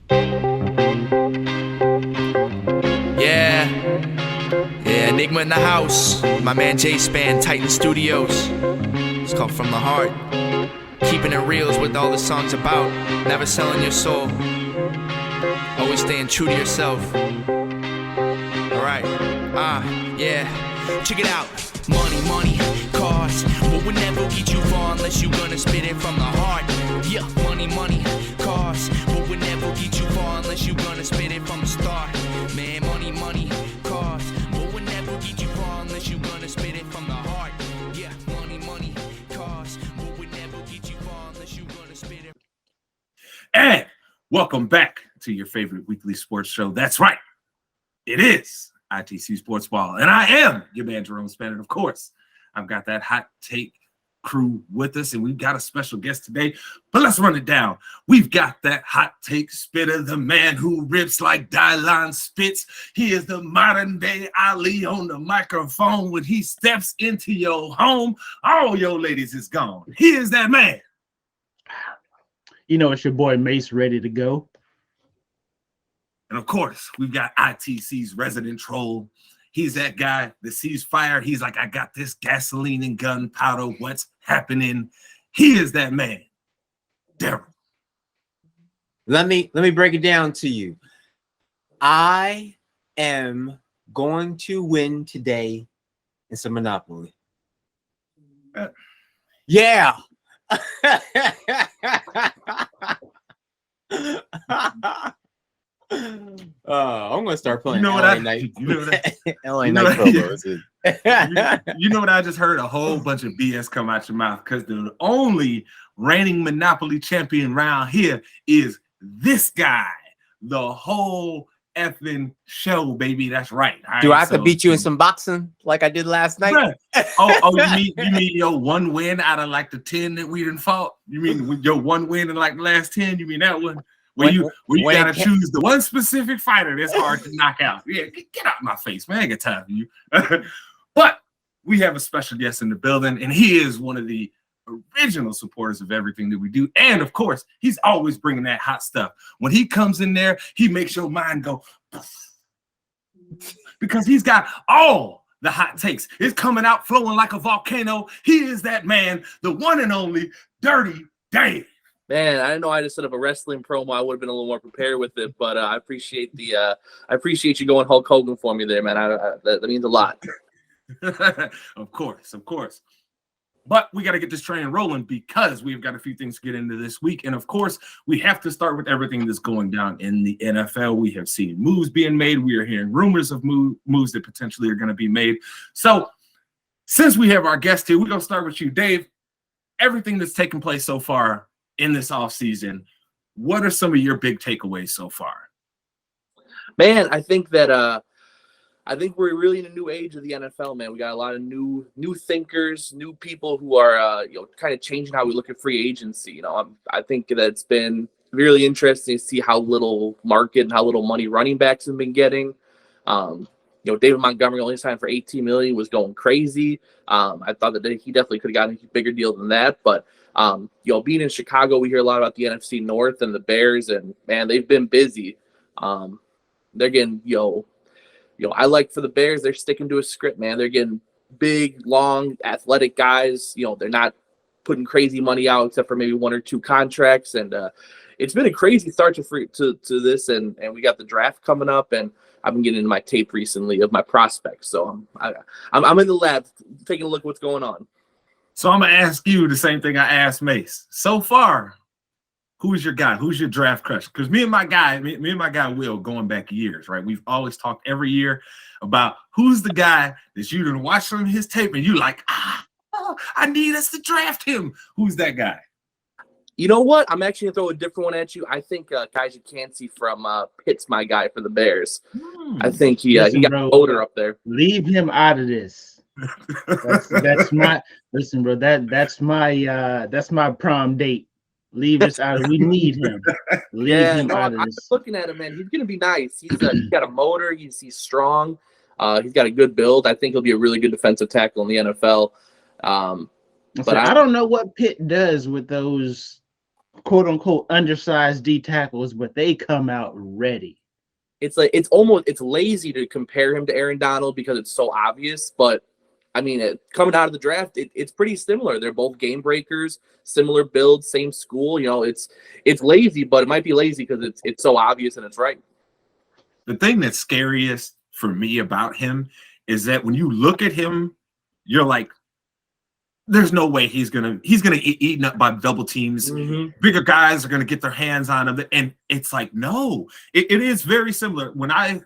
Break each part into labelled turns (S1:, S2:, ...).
S1: Yeah, Enigma in the house. My man J-Span, Titan Studios. It's called From the Heart. Keeping it real is what all this song's about. Never selling your soul. Always staying true to yourself. Alright, yeah. Check it out. Money, cars, but we'll never get you far unless you gonna spit it from the heart. Yeah, money, cars, but we'll never get you far unless you gonna spit it from the start. Man, money, cars, but we'll never get you far unless you gonna spit it from the heart. Yeah, money, cars, but we'll never get you far unless you gonna spit it.
S2: And welcome back to your favorite weekly sports show. That's right, it is ITC Sportsball, and I am your man Jerome Span. And of course, I've got that hot take crew with us, and we've got a special guest today. But let's run it down. We've got that hot take spitter, the man who rips like Dylon spits. He is the modern day Ali on the microphone. When he steps into your home, all your ladies is gone. He is that man.
S3: You know, it's your boy Mase ready to go.
S2: And of course, we've got ITC's resident troll. He's that guy that sees fire. He's like, I got this gasoline and gunpowder. What's happening? He is that man, Daryl.
S4: Let me break it down to you. I am going to win today in some Monopoly. Yeah. I'm gonna start playing.
S2: You know what I just heard? A whole bunch of BS come out your mouth, because the only reigning Monopoly champion around here is this guy. The whole effing show, baby. That's right.
S4: Do I have to beat you in some boxing like I did last night?
S2: You mean your one win out of like the 10 that we didn't fought? You mean your one win in like the last 10? You mean that one? Where you gotta choose the one specific fighter that's hard to knock out. Yeah, get out of my face, man. I ain't got time for you. But we have a special guest in the building, and he is one of the original supporters of everything that we do. And of course, he's always bringing that hot stuff. When he comes in there, he makes your mind go because he's got all the hot takes. It's coming out flowing like a volcano. He is that man, the one and only Dirty Dave.
S5: Man, I didn't know I just set up a wrestling promo. I would have been a little more prepared with it, but I appreciate I appreciate you going Hulk Hogan for me there, man. That means a lot.
S2: Of course. But we got to get this train rolling because we've got a few things to get into this week. And of course, we have to start with everything that's going down in the NFL. We have seen moves being made. We are hearing rumors of moves that potentially are going to be made. So since we have our guest here, we're going to start with you, Dave. Everything that's taken place so far in this offseason, what are some of your big takeaways so far?
S5: Man, I think that I think we're really in a new age of the NFL, man. We got a lot of new thinkers, new people who are kind of changing how we look at free agency. I think that it's been really interesting to see how little market and how little money running backs have been getting. David Montgomery only signed for $18 million, was going crazy. I thought that he definitely could have gotten a bigger deal than that, but being in Chicago, we hear a lot about the NFC North and the Bears, and man, they've been busy. They're getting, I like for the Bears, they're sticking to a script, man. They're getting big, long, athletic guys. They're not putting crazy money out except for maybe one or two contracts, and it's been a crazy start to this. And we got the draft coming up, and I've been getting into my tape recently of my prospects. So I'm in the lab taking a look at what's going on.
S2: So I'm going to ask you the same thing I asked Mase. So far, who's your guy? Who's your draft crush? Because me and my guy Will, going back years, right? We've always talked every year about who's the guy that you didn't watch on his tape and you like, I need us to draft him. Who's that guy?
S5: You know what? I'm actually going to throw a different one at you. I think Kaiji Kansey from Pitt's my guy for the Bears. I think he got a motor up there.
S3: Leave him out of this. That's my listen, bro. That's my prom date. Leave us out of. We need him. Leave him out of this.
S5: I'm looking at him, man. He's gonna be nice. He's got a motor. He's strong. He's got a good build. I think he'll be a really good defensive tackle in the NFL.
S3: But I don't know what Pitt does with those quote unquote undersized D tackles, but they come out ready.
S5: It's like it's lazy to compare him to Aaron Donald because it's so obvious. But I mean, coming out of the draft, it's pretty similar. They're both game breakers, similar build, same school. You know, it's lazy, but it might be lazy because it's so obvious and it's right.
S2: The thing that's scariest for me about him is that when you look at him, you're like, there's no way he's gonna get eaten up by double teams.
S5: Mm-hmm.
S2: Bigger guys are gonna get their hands on him, and it's like, no, it is very similar. When I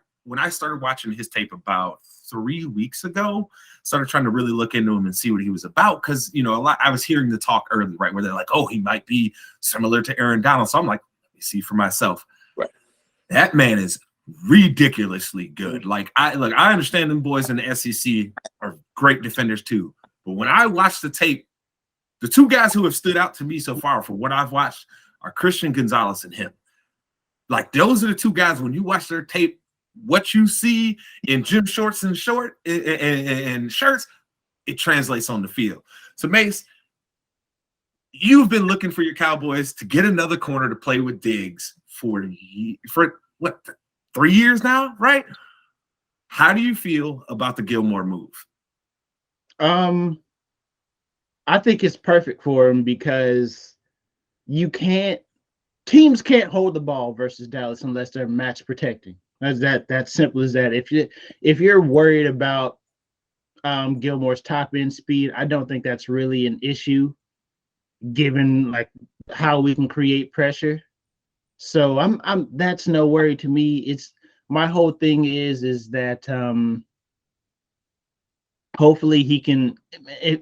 S2: started watching his tape about 3 weeks ago, started trying to really look into him and see what he was about, because I was hearing the talk early, right, where they're like, oh, he might be similar to Aaron Donald. So I'm like, let me see for myself.
S5: Right.
S2: That man is ridiculously good. Like I understand them boys in the SEC are great defenders too. But when I watched the tape, the two guys who have stood out to me so far for what I've watched are Christian Gonzalez and him. Like, those are the two guys, when you watch their tape, what you see in gym shorts and shirts, it translates on the field. So, Mase, you've been looking for your Cowboys to get another corner to play with Diggs for what, 3 years now, right? How do you feel about the Gilmore move?
S3: I think it's perfect for him because teams can't hold the ball versus Dallas unless they're match protecting. That's simple as that. If you're worried about Gilmore's top end speed, I don't think that's really an issue given like how we can create pressure. So I'm that's no worry to me. It's my whole thing is that hopefully he can,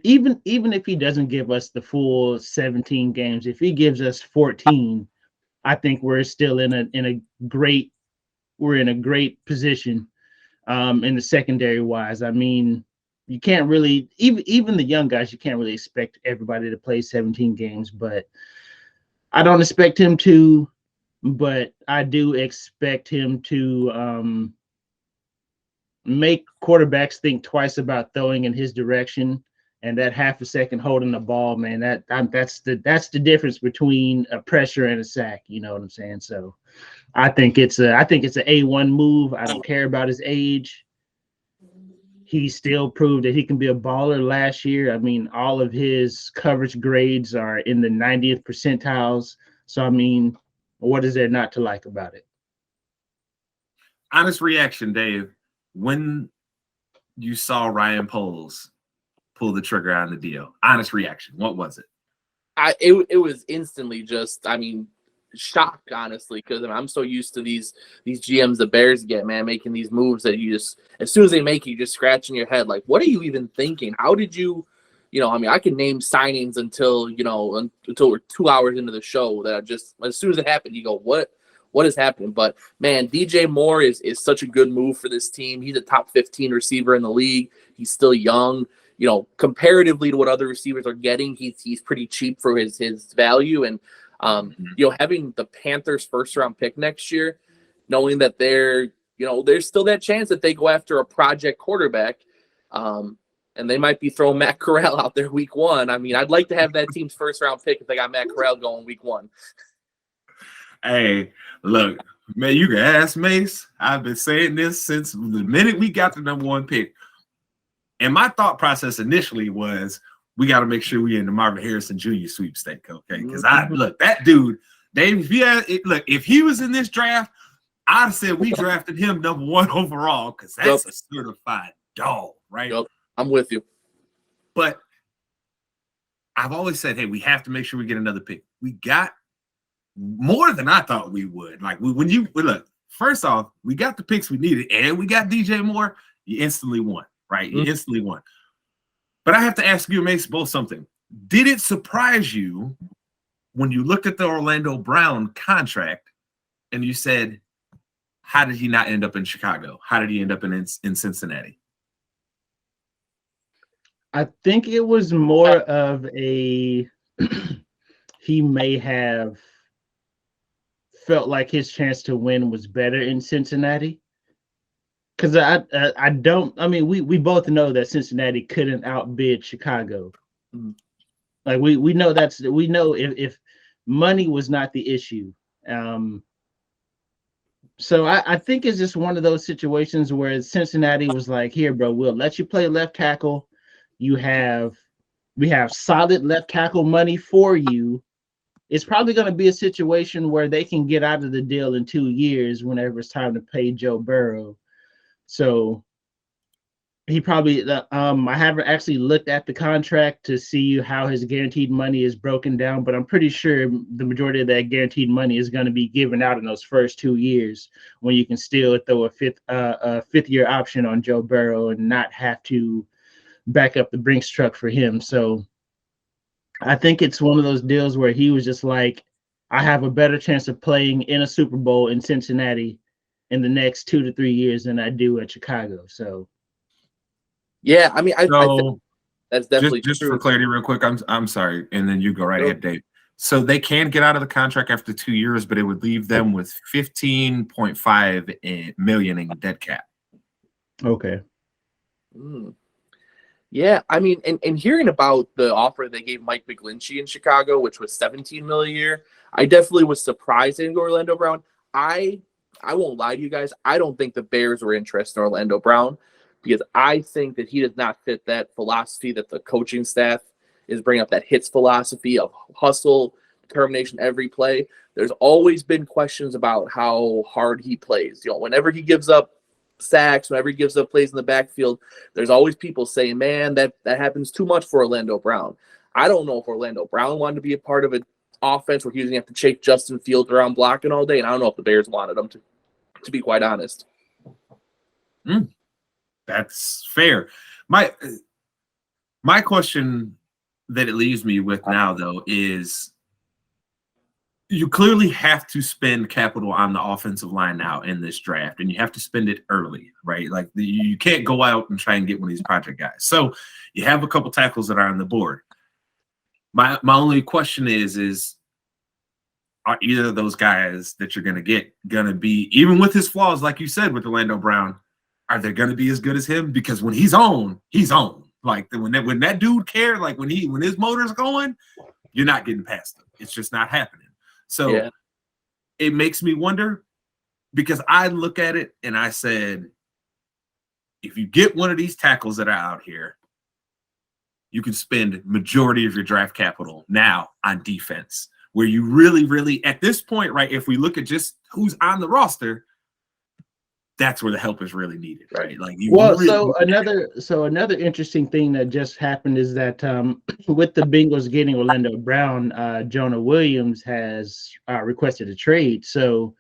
S3: even if he doesn't give us the full 17 games, if he gives us 14, I think we're still in a great position in the secondary wise. I mean, you can't really, even the young guys, you can't really expect everybody to play 17 games, but I don't expect him to, but I do expect him to make quarterbacks think twice about throwing in his direction, and that half a second holding the ball, man, that's the difference between a pressure and a sack. You know what I'm saying? So I think it's an A1 move. I don't care about his age. He still proved that he can be a baller last year. I mean, all of his coverage grades are in the 90th percentiles. So I mean, what is there not to like about it?
S2: Honest reaction, Dave, when you saw Ryan Poles pull the trigger on the deal. Honest reaction. What was it?
S5: It was instantly just, I mean, shock, honestly, because I'm so used to these GMs the Bears get, man, making these moves that you just, as soon as they make you just scratching your head, like, what are you even thinking? How did you, I mean, I can name signings until we're 2 hours into the show that I just, as soon as it happened, you go, what is happening? But man, DJ Moore is such a good move for this team. He's a top 15 receiver in the league. He's still young. Comparatively to what other receivers are getting, he's pretty cheap for his value. And having the Panthers first round pick next year, knowing that there's still that chance that they go after a project quarterback, and they might be throwing Matt Corral out there week one. I mean, I'd like to have that team's first round pick if they got Matt Corral going week one.
S2: Hey, look, man, you can ask Mase. I've been saying this since the minute we got the number one pick. And my thought process initially was, we got to make sure we in the Marvin Harrison Jr. sweepstake, okay? Because that dude, Dave, if he was in this draft, I'd have said we drafted him number one overall, because that's a certified dog, right?
S5: Yep. I'm with you.
S2: But I've always said, hey, we have to make sure we get another pick. We got more than I thought we would. Like, look, first off, we got the picks we needed, and we got DJ Moore. You instantly won, right? You instantly won. But I have to ask you, Mase, both something. Did it surprise you when you looked at the Orlando Brown contract and you said, how did he not end up in Chicago? How did he end up in Cincinnati?
S3: I think it was more of a he may have felt like his chance to win was better in Cincinnati. Because we both know that Cincinnati couldn't outbid Chicago. Like we know we know if money was not the issue. So I think it's just one of those situations where Cincinnati was like, here, bro, we'll let you play left tackle. We have solid left tackle money for you. It's probably going to be a situation where they can get out of the deal in 2 years whenever it's time to pay Joe Burrow. So he probably I haven't actually looked at the contract to see how his guaranteed money is broken down, but I'm pretty sure the majority of that guaranteed money is going to be given out in those first 2 years when you can still throw a fifth year option on Joe Burrow and not have to back up the Brinks truck for him. So I think it's one of those deals where he was just like, I have a better chance of playing in a Super Bowl in Cincinnati in the next 2 to 3 years than I do at Chicago. So
S5: Yeah, I mean, I
S2: So
S5: think that's definitely
S2: just
S5: true.
S2: for clarity, real quick, I'm sorry, and then you go right ahead, Dave. So they can get out of the contract after 2 years, but it would leave them with 15.5 million in dead cap.
S3: okay.
S5: Mm. Yeah, I mean, and hearing about the offer they gave Mike McGlinchey in Chicago, which was $17 million a year, I definitely was surprised in Orlando Brown. I won't lie to you guys. I don't think the Bears were interested in Orlando Brown because I think that he does not fit that philosophy that the coaching staff is bringing up, that hits philosophy of hustle, determination, every play. There's always been questions about how hard he plays. You know, whenever he gives up sacks, whenever he gives up plays in the backfield, there's always people saying, man, that happens too much for Orlando Brown. I don't know if Orlando Brown wanted to be a part of an offense where he was going to have to chase Justin Fields around blocking all day, and I don't know if the Bears wanted him to be quite honest.
S2: That's fair. My question that it leaves me with now, though, is you clearly have to spend capital on the offensive line now in this draft, and you have to spend it early, right? Like you can't go out and try and get one of these project guys. So you have a couple tackles that are on the board. My only question is are either of those guys that you're going to get going to be, even with his flaws, like you said with Orlando Brown, are they going to be as good as him? Because when he's on, he's on. Like when that dude cares, like when his motor's going, you're not getting past him. It's just not happening. So It makes me wonder, because I look at it and I said, if you get one of these tackles that are out here, you can spend majority of your draft capital now on defense, where you really, really, at this point, right, if we look at just who's on the roster, that's where the help is really needed, right? Like
S3: another interesting thing that just happened is that with the Bengals getting Orlando Brown, Jonah Williams has requested a trade. So,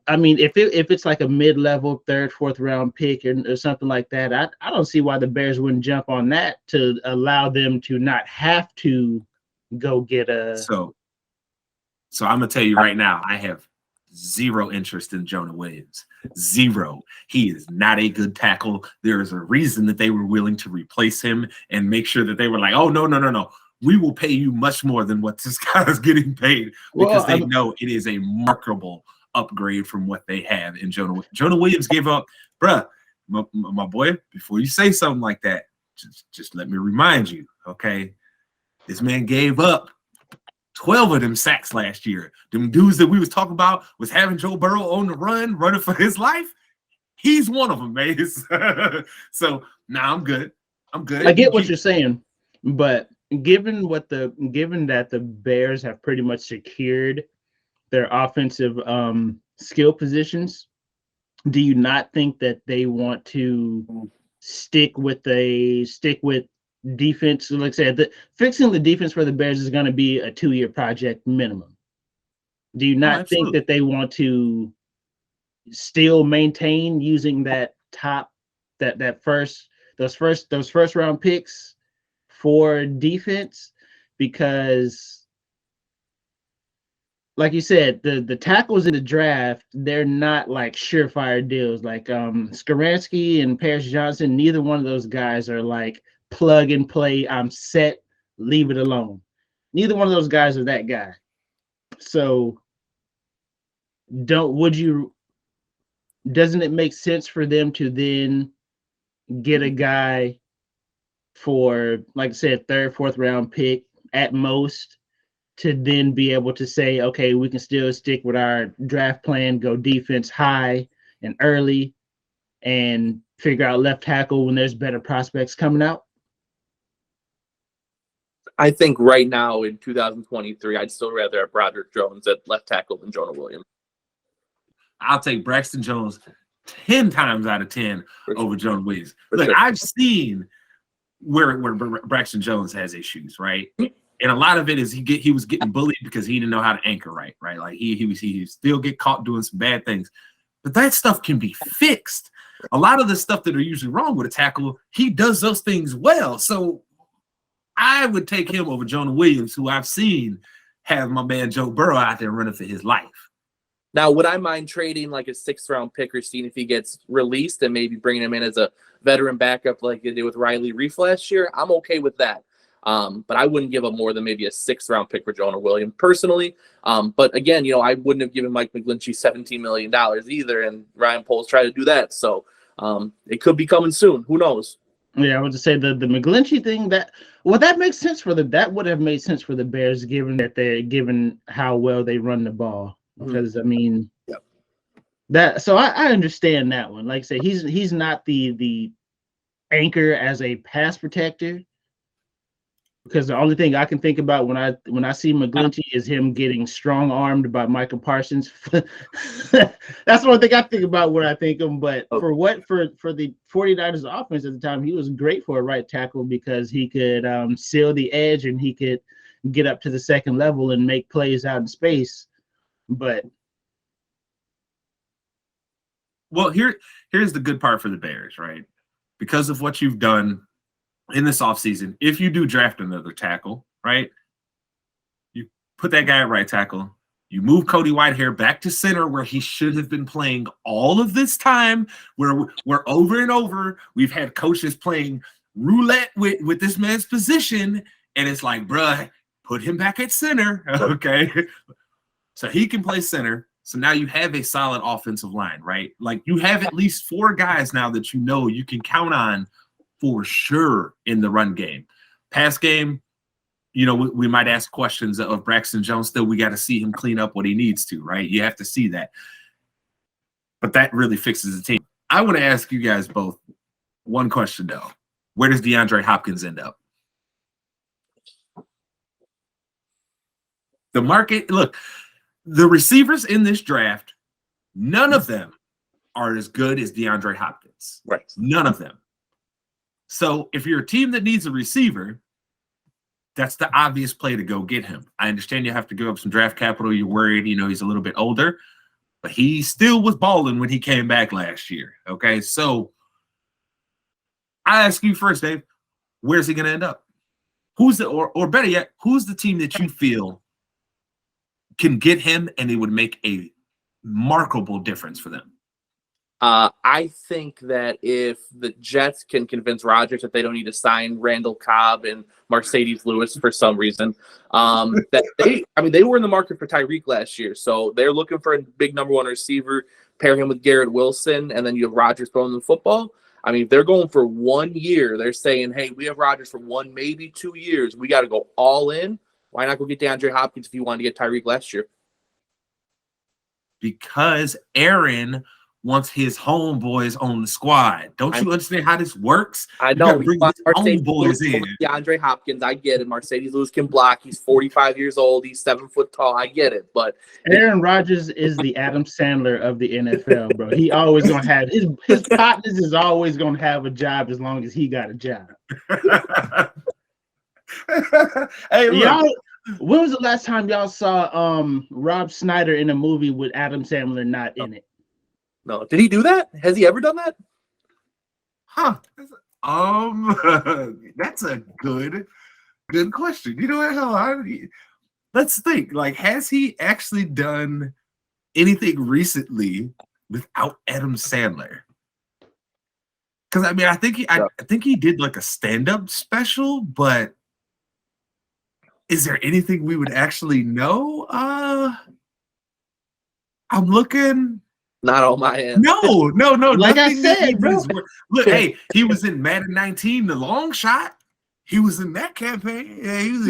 S3: I mean, if it's like a mid-level third, fourth round pick or something like that, I don't see why the Bears wouldn't jump on that to allow them to not have to go get a.
S2: So I'm gonna tell you right now, I have zero interest in Jonah Williams. Zero. He is not a good tackle. There is a reason that they were willing to replace him and make sure that they were like, oh, no. We will pay you much more than what this guy is getting paid, because they know it is a remarkable upgrade from what they have in Jonah. Jonah Williams gave up, bruh, my boy, before you say something like that, just let me remind you, okay? This man gave up 12 of them sacks last year. Them dudes that we was talking about was having Joe Burrow on the run, running for his life. He's one of them, man. So now I'm good.
S3: I get what you're saying, but given that the Bears have pretty much secured their offensive skill positions, do you not think that they want to stick with defense? Like I said, fixing the defense for the Bears is going to be a 2-year project minimum. Do you not think that they want to still maintain using that those first round picks for defense? Because, like you said, the tackles in the draft, they're not like surefire deals. Like Skoransky and Paris Johnson, neither one of those guys are like plug and play, I'm set, leave it alone. Neither one of those guys are that guy. So doesn't it make sense for them to then get a guy for, like I said, third, fourth round pick at most, to then be able to say, okay, we can still stick with our draft plan, go defense high and early, and figure out left tackle when there's better prospects coming out?
S5: I think right now in 2023, I'd still rather have Broderick Jones at left tackle than Jonah Williams.
S2: I'll take Braxton Jones 10 times out of 10 over Jonah Williams. Look,
S5: sure.
S2: I've seen where Braxton Jones has issues, right? And a lot of it is he was getting bullied because he didn't know how to anchor right? Like he still get caught doing some bad things. But that stuff can be fixed. A lot of the stuff that are usually wrong with a tackle, he does those things well. So I would take him over Jonah Williams, who I've seen have my man Joe Burrow out there running for his life.
S5: Now, would I mind trading like a 6th-round pick or seeing if he gets released and maybe bringing him in as a veteran backup like they did with Riley Reef last year? I'm okay with that. But I wouldn't give up more than maybe a 6th-round pick for Jonah Williams personally. But again, I wouldn't have given Mike McGlinchey $17 million either, and Ryan Poles tried to do that. So it could be coming soon. Who knows?
S3: Yeah, I would just say the McGlinchey thing that makes sense for that would have made sense for the Bears given how well they run the ball. Because I mean, so I understand that one. Like I say, he's not the anchor as a pass protector. Because the only thing I can think about when I see McGlinchey is him getting strong armed by Michael Parsons. That's the only thing I think about when I think him. But for the 49ers offense at the time, he was great for a right tackle because he could seal the edge and he could get up to the second level and make plays out in space. But
S2: here's the good part for the Bears, right? Because of what you've done in this offseason, if you do draft another tackle, right? You put that guy at right tackle. You move Cody Whitehair back to center where he should have been playing all of this time, where we're over and over. We've had coaches playing roulette with this man's position, and it's like, bruh, put him back at center, okay? So he can play center. So now you have a solid offensive line, right? Like you have at least 4 guys now that you can count on for sure in the run game. Pass game, we might ask questions of Braxton Jones. Still, we got to see him clean up what he needs to, right? You have to see that. But that really fixes the team. I want to ask you guys both one question, though. Where does DeAndre Hopkins end up? The market, look, the receivers in this draft, none of them are as good as DeAndre Hopkins.
S5: Right.
S2: None of them. So if you're a team that needs a receiver, that's the obvious play to go get him. I understand you have to give up some draft capital. You're worried, he's a little bit older, but he still was balling when he came back last year. Okay, so I ask you first, Dave, where's he going to end up? Or better yet, who's the team that you feel can get him and it would make a remarkable difference for them?
S5: I think that if the Jets can convince Rodgers that they don't need to sign Randall Cobb and Mercedes Lewis for some reason, that they were in the market for Tyreek last year, so they're looking for a big number 1 receiver, pair him with Garrett Wilson, and then you have Rodgers throwing the football. I mean, if they're going for 1 year, they're saying, hey, we have Rodgers for 1, maybe 2 years. We got to go all in. Why not go get DeAndre Hopkins if you wanted to get Tyreek last year?
S2: Because Aaron wants his homeboys on the squad. Don't you understand how this works?
S5: I know.
S2: Bring his homeboys in.
S5: DeAndre Hopkins, I get it. Mercedes Lewis can block. He's 45 years old. He's 7 foot tall. I get it. But
S3: Aaron Rodgers is the Adam Sandler of the NFL, bro. He always gonna have his partners is always gonna have a job as long as he got a job.
S2: Hey, look.
S3: When was the last time y'all saw Rob Schneider in a movie with Adam Sandler not in it?
S5: No, did he do that? Has he ever done that?
S2: Huh. That's a good question. You know what? Hell, let's think. Like, has he actually done anything recently without Adam Sandler? Because I mean, I think he did like a stand-up special, but is there anything we would actually know? I'm looking.
S5: Not on my end.
S2: No.
S3: Like I said, bro.
S2: Look, hey, he was in Madden 19, the long shot. He was in that campaign. Yeah, he was.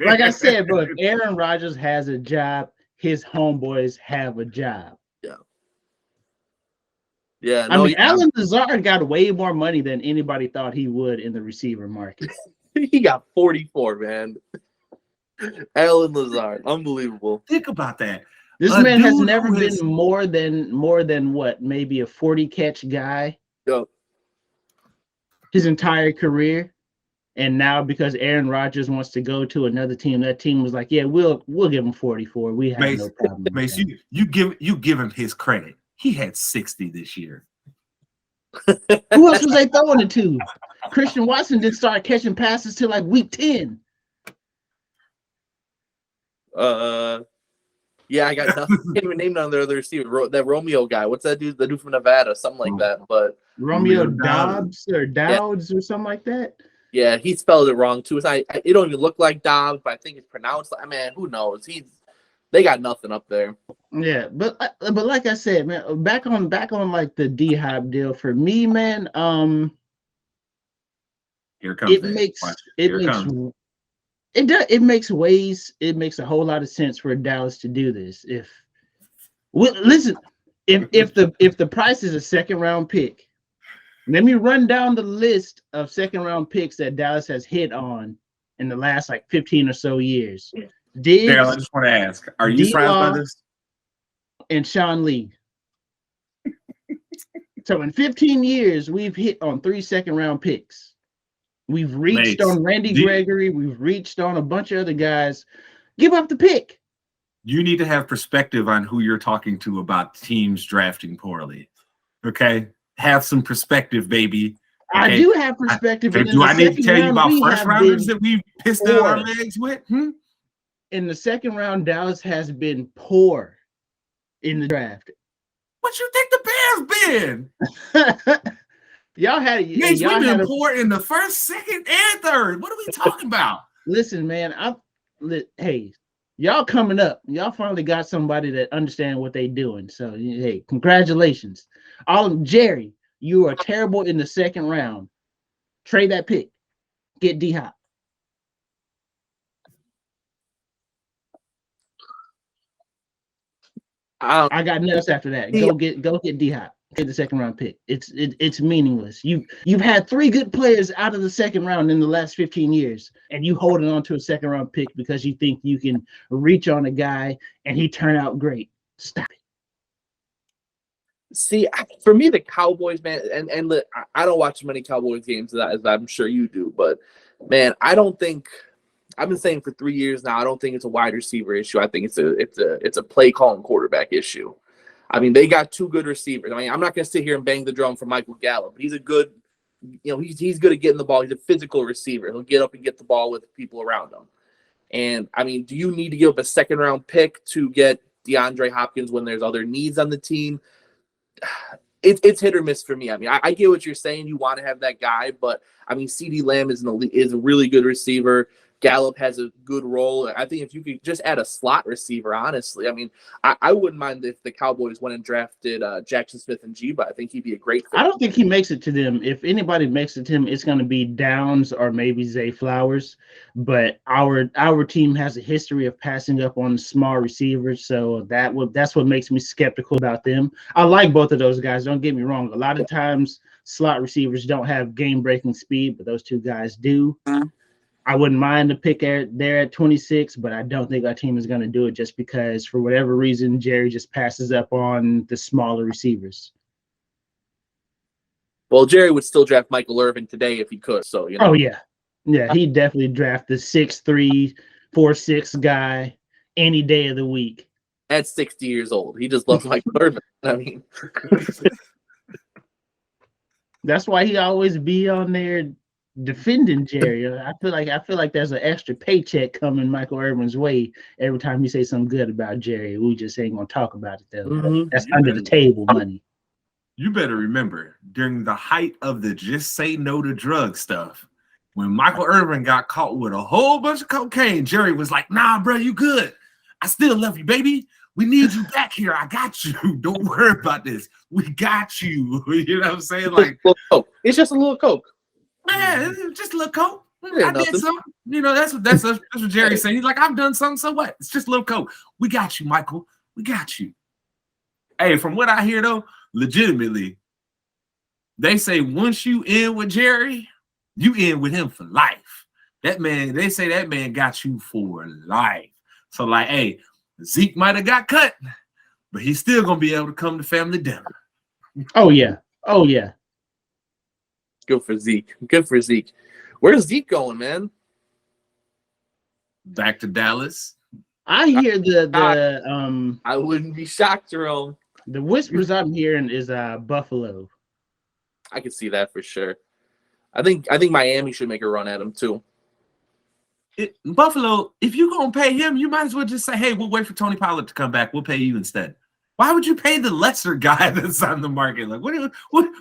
S3: Like I said, bro, if Aaron Rodgers has a job, his homeboys have a job.
S5: Yeah.
S3: I mean, Alan Lazard got way more money than anybody thought he would in the receiver market.
S5: He got 44, man. Alan Lazard, unbelievable.
S2: Think about that.
S3: This man has never been more than what, maybe a 40 catch guy.
S5: Yep.
S3: His entire career. And now because Aaron Rodgers wants to go to another team, that team was like, yeah, we'll give him 44. We have no problem.
S2: Mase, you give him his credit. He had 60 this year.
S3: Who else was they throwing it to? Christian Watson didn't start catching passes till like week 10.
S5: Yeah, I got nothing. I can't even name none of the other receiver. That Romeo guy. What's that dude? The dude from Nevada, something like that. But
S3: Romeo Dobbs or Dowds or something like that.
S5: Yeah, he spelled it wrong too. It don't even look like Dobbs, but I think it's pronounced like. Man, who knows? They got nothing up there.
S3: Yeah, but like I said, man, back on like the D-Hop deal for me, man.
S2: Here comes
S3: it makes a whole lot of sense for Dallas to do this. If the price is a second round pick, let me run down the list of second round picks that Dallas has hit on in the last like 15 or so years.
S2: Daryl, I just want to ask, are you surprised by this?
S3: And Sean Lee. So in 15 years, we've hit on 3 second round picks. We've reached on Randy Gregory. We've reached on a bunch of other guys. Give up the pick.
S2: You need to have perspective on who you're talking to about teams drafting poorly. Okay? Have some perspective, baby. Okay?
S3: I do have perspective.
S2: Do I need to tell you about first rounders that we pissed out our legs with?
S3: In the second round, Dallas has been poor in the draft.
S2: What you think the Bears been? We've been poor in the first, second, and third. What are we talking about?
S3: Listen, man, hey, y'all coming up. Y'all finally got somebody that understands what they're doing. So, hey, congratulations. Jerry, you are terrible in the second round. Trade that pick. Get D-Hop. I got nothing else after that. Go get D-Hop. Get the second round pick. It's meaningless. You've had 3 good players out of the second round in the last 15 years, and you holding on to a second round pick because you think you can reach on a guy and he turn out great. Stop it.
S5: See, for me, the Cowboys, man, and I don't watch as many Cowboys games as I'm sure you do, but man, I don't think. I've been saying for 3 years now, I don't think it's a wide receiver issue. I think it's a play calling quarterback issue. I mean, they got 2 good receivers. I mean, I'm not going to sit here and bang the drum for Michael Gallup. He's a good, he's good at getting the ball. He's a physical receiver. He'll get up and get the ball with people around him. And I mean, do you need to give up a second round pick to get DeAndre Hopkins when there's other needs on the team? It's hit or miss for me. I mean, I get what you're saying. You want to have that guy, but I mean, CeeDee Lamb is a really good receiver. Gallup has a good role. I think if you could just add a slot receiver, honestly, I mean, I wouldn't mind if the Cowboys went and drafted Jackson Smith and Jeba. I think he'd be a great fit.
S3: I don't think he makes it to them. If anybody makes it to him, it's going to be Downs or maybe Zay Flowers. But our team has a history of passing up on small receivers, so that's what makes me skeptical about them. I like both of those guys. Don't get me wrong. A lot of times, slot receivers don't have game-breaking speed, but those 2 guys do. I wouldn't mind the pick there at 26, but I don't think our team is going to do it just because, for whatever reason, Jerry just passes up on the smaller receivers.
S5: Well, Jerry would still draft Michael Irvin today if he could. So,
S3: Oh, yeah. Yeah, he'd definitely draft the 6'3", 4'6" guy any day of the week.
S5: At 60 years old. He just loves Michael Irvin. I mean.
S3: That's why he always be on there defending Jerry. I feel like there's an extra paycheck coming Michael Irvin's way every time you say something good about Jerry. We just ain't gonna talk about it though. Mm-hmm. That's under the table money.
S2: You better remember, during the height of the just say no to drug stuff, when Michael Irvin got caught with a whole bunch of cocaine, Jerry was like, "Nah, bro, you good. I still love you, baby. We need you back here. I got you. Don't worry about this. We got you." You know what I'm saying? Like,
S5: it's just a little coke.
S2: Man, just a little coke.
S5: Yeah,
S2: I did
S5: nothing.
S2: something. You know, that's what Jerry's saying. He's like, I've done something. So what? It's just a little coat. We got you, Michael. We got you. Hey, from what I hear though, legitimately, they say once you in with Jerry, you in with him for life. That man, they say that man got you for life. So like, hey, Zeke might have got cut, but he's still gonna be able to come to family dinner.
S3: Oh yeah. Oh yeah.
S5: Good for Zeke. Good for Zeke. Where's Zeke going, man?
S2: Back to Dallas.
S3: I hear
S5: I wouldn't be shocked, Jerome.
S3: the whispers I'm hearing is Buffalo.
S5: I could see that for sure. I think Miami should make a run at him too.
S2: Buffalo, if you're gonna pay him, you might as well just say, hey, we'll wait for Tony Pollard to come back. We'll pay you instead. Why would you pay the lesser guy that's on the market? Like,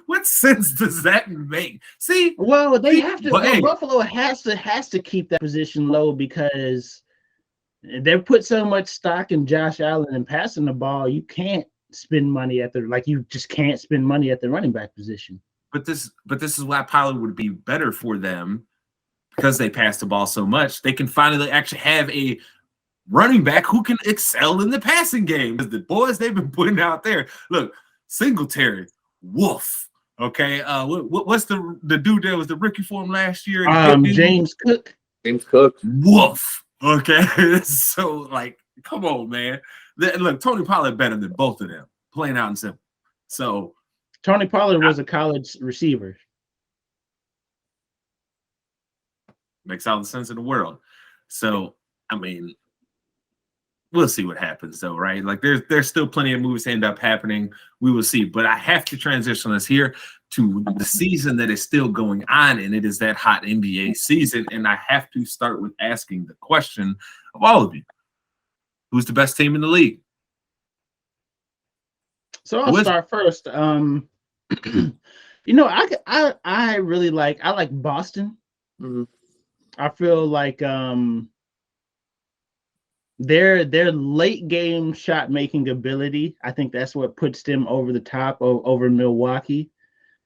S2: what sense does that make? See,
S3: Well, they have to.
S2: But, hey,
S3: Buffalo has to keep that position low because they put so much stock in Josh Allen and passing the ball. You can't spend money you just can't spend money at the running back position.
S2: But this is why Pollard would be better for them because they pass the ball so much. They can finally actually have a running back who can excel in the passing game. Because the boys they've been putting out there, look, Singletary, Wolf. Okay, what's the dude that was the rookie for him last year?
S3: James Cook.
S5: James Cook.
S2: Wolf. Okay, so like, come on, man. Look, Tony Pollard better than both of them, plain out and simple. So
S3: Tony Pollard was a college receiver.
S2: makes all the sense in the world. So I mean, we'll see what happens, though, right? Like, there's still plenty of moves that end up happening. We will see. But I have to transition us here to the season that is still going on, and it is that hot NBA season. And I have to start with asking the question of all of you: who's the best team in the league?
S3: So I'll start first. I really like Boston.
S5: Mm-hmm.
S3: I feel like their late game shot making ability, I think that's what puts them over the top over Milwaukee.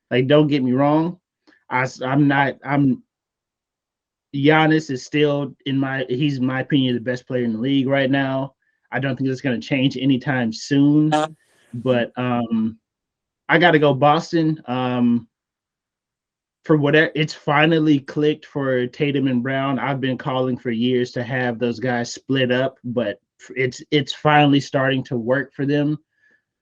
S3: Like, don't get me wrong, Giannis is still he's in my opinion the best player in the league right now. I don't think it's going to change anytime soon, but I got to go Boston. For whatever, it's finally clicked for Tatum and Brown. I've been calling for years to have those guys split up, but it's finally starting to work for them.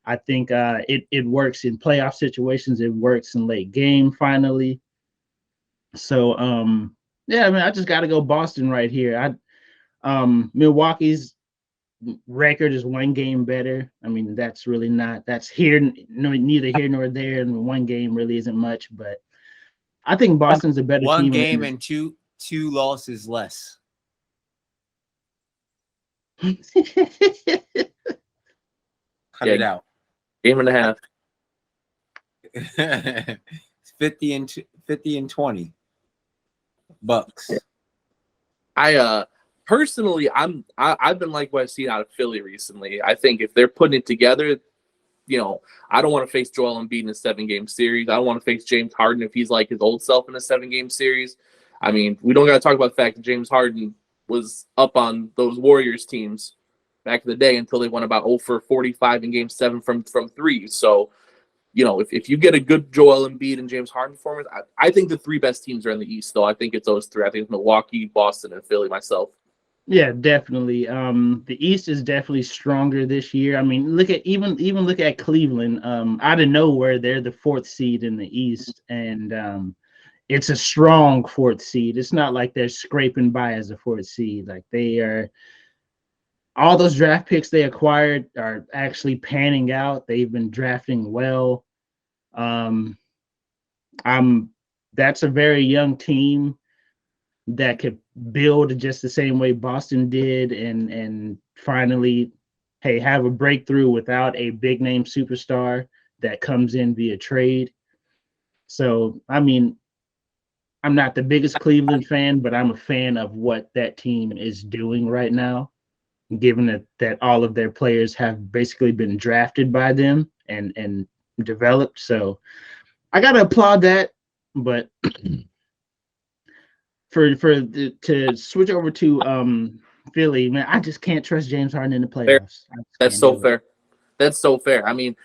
S3: I think it works in playoff situations. It works in late game finally. So yeah, I mean, I just got to go Boston right here. Milwaukee's record is one game better. I mean, that's really that's neither here nor there, and one game really isn't much, but I think Boston's a better team.
S4: One game and two losses less. Cut it out.
S5: Game and a half.
S4: 50 and 20 bucks.
S5: I personally, I've been like what I've seen out of Philly recently. I think if they're putting it together, I don't want to face Joel Embiid in a 7-game series. I don't want to face James Harden if he's like his old self in a 7-game series. I mean, we don't got to talk about the fact that James Harden was up on those Warriors teams back in the day until they went about 0 for 45 in Game 7 from 3. So, if you get a good Joel Embiid and James Harden performance, I think the 3 best teams are in the East, though. I think it's those 3. I think it's Milwaukee, Boston, and Philly myself.
S3: Yeah, definitely. The East is definitely stronger this year. I mean, look at Cleveland. Out of nowhere, they're the 4th seed in the East, and it's a strong 4th seed. It's not like they're scraping by as a 4th seed. Like, they are. All those draft picks they acquired are actually panning out. They've been drafting well. That's a very young team that could build just the same way Boston did and finally, hey, have a breakthrough without a big name superstar that comes in via trade. So, I mean, I'm not the biggest Cleveland fan, but I'm a fan of what that team is doing right now, given that all of their players have basically been drafted by them and developed. So I got to applaud that, but to switch over to Philly, man, I just can't trust James Harden in the playoffs.
S5: That's so fair. That's so fair. I mean,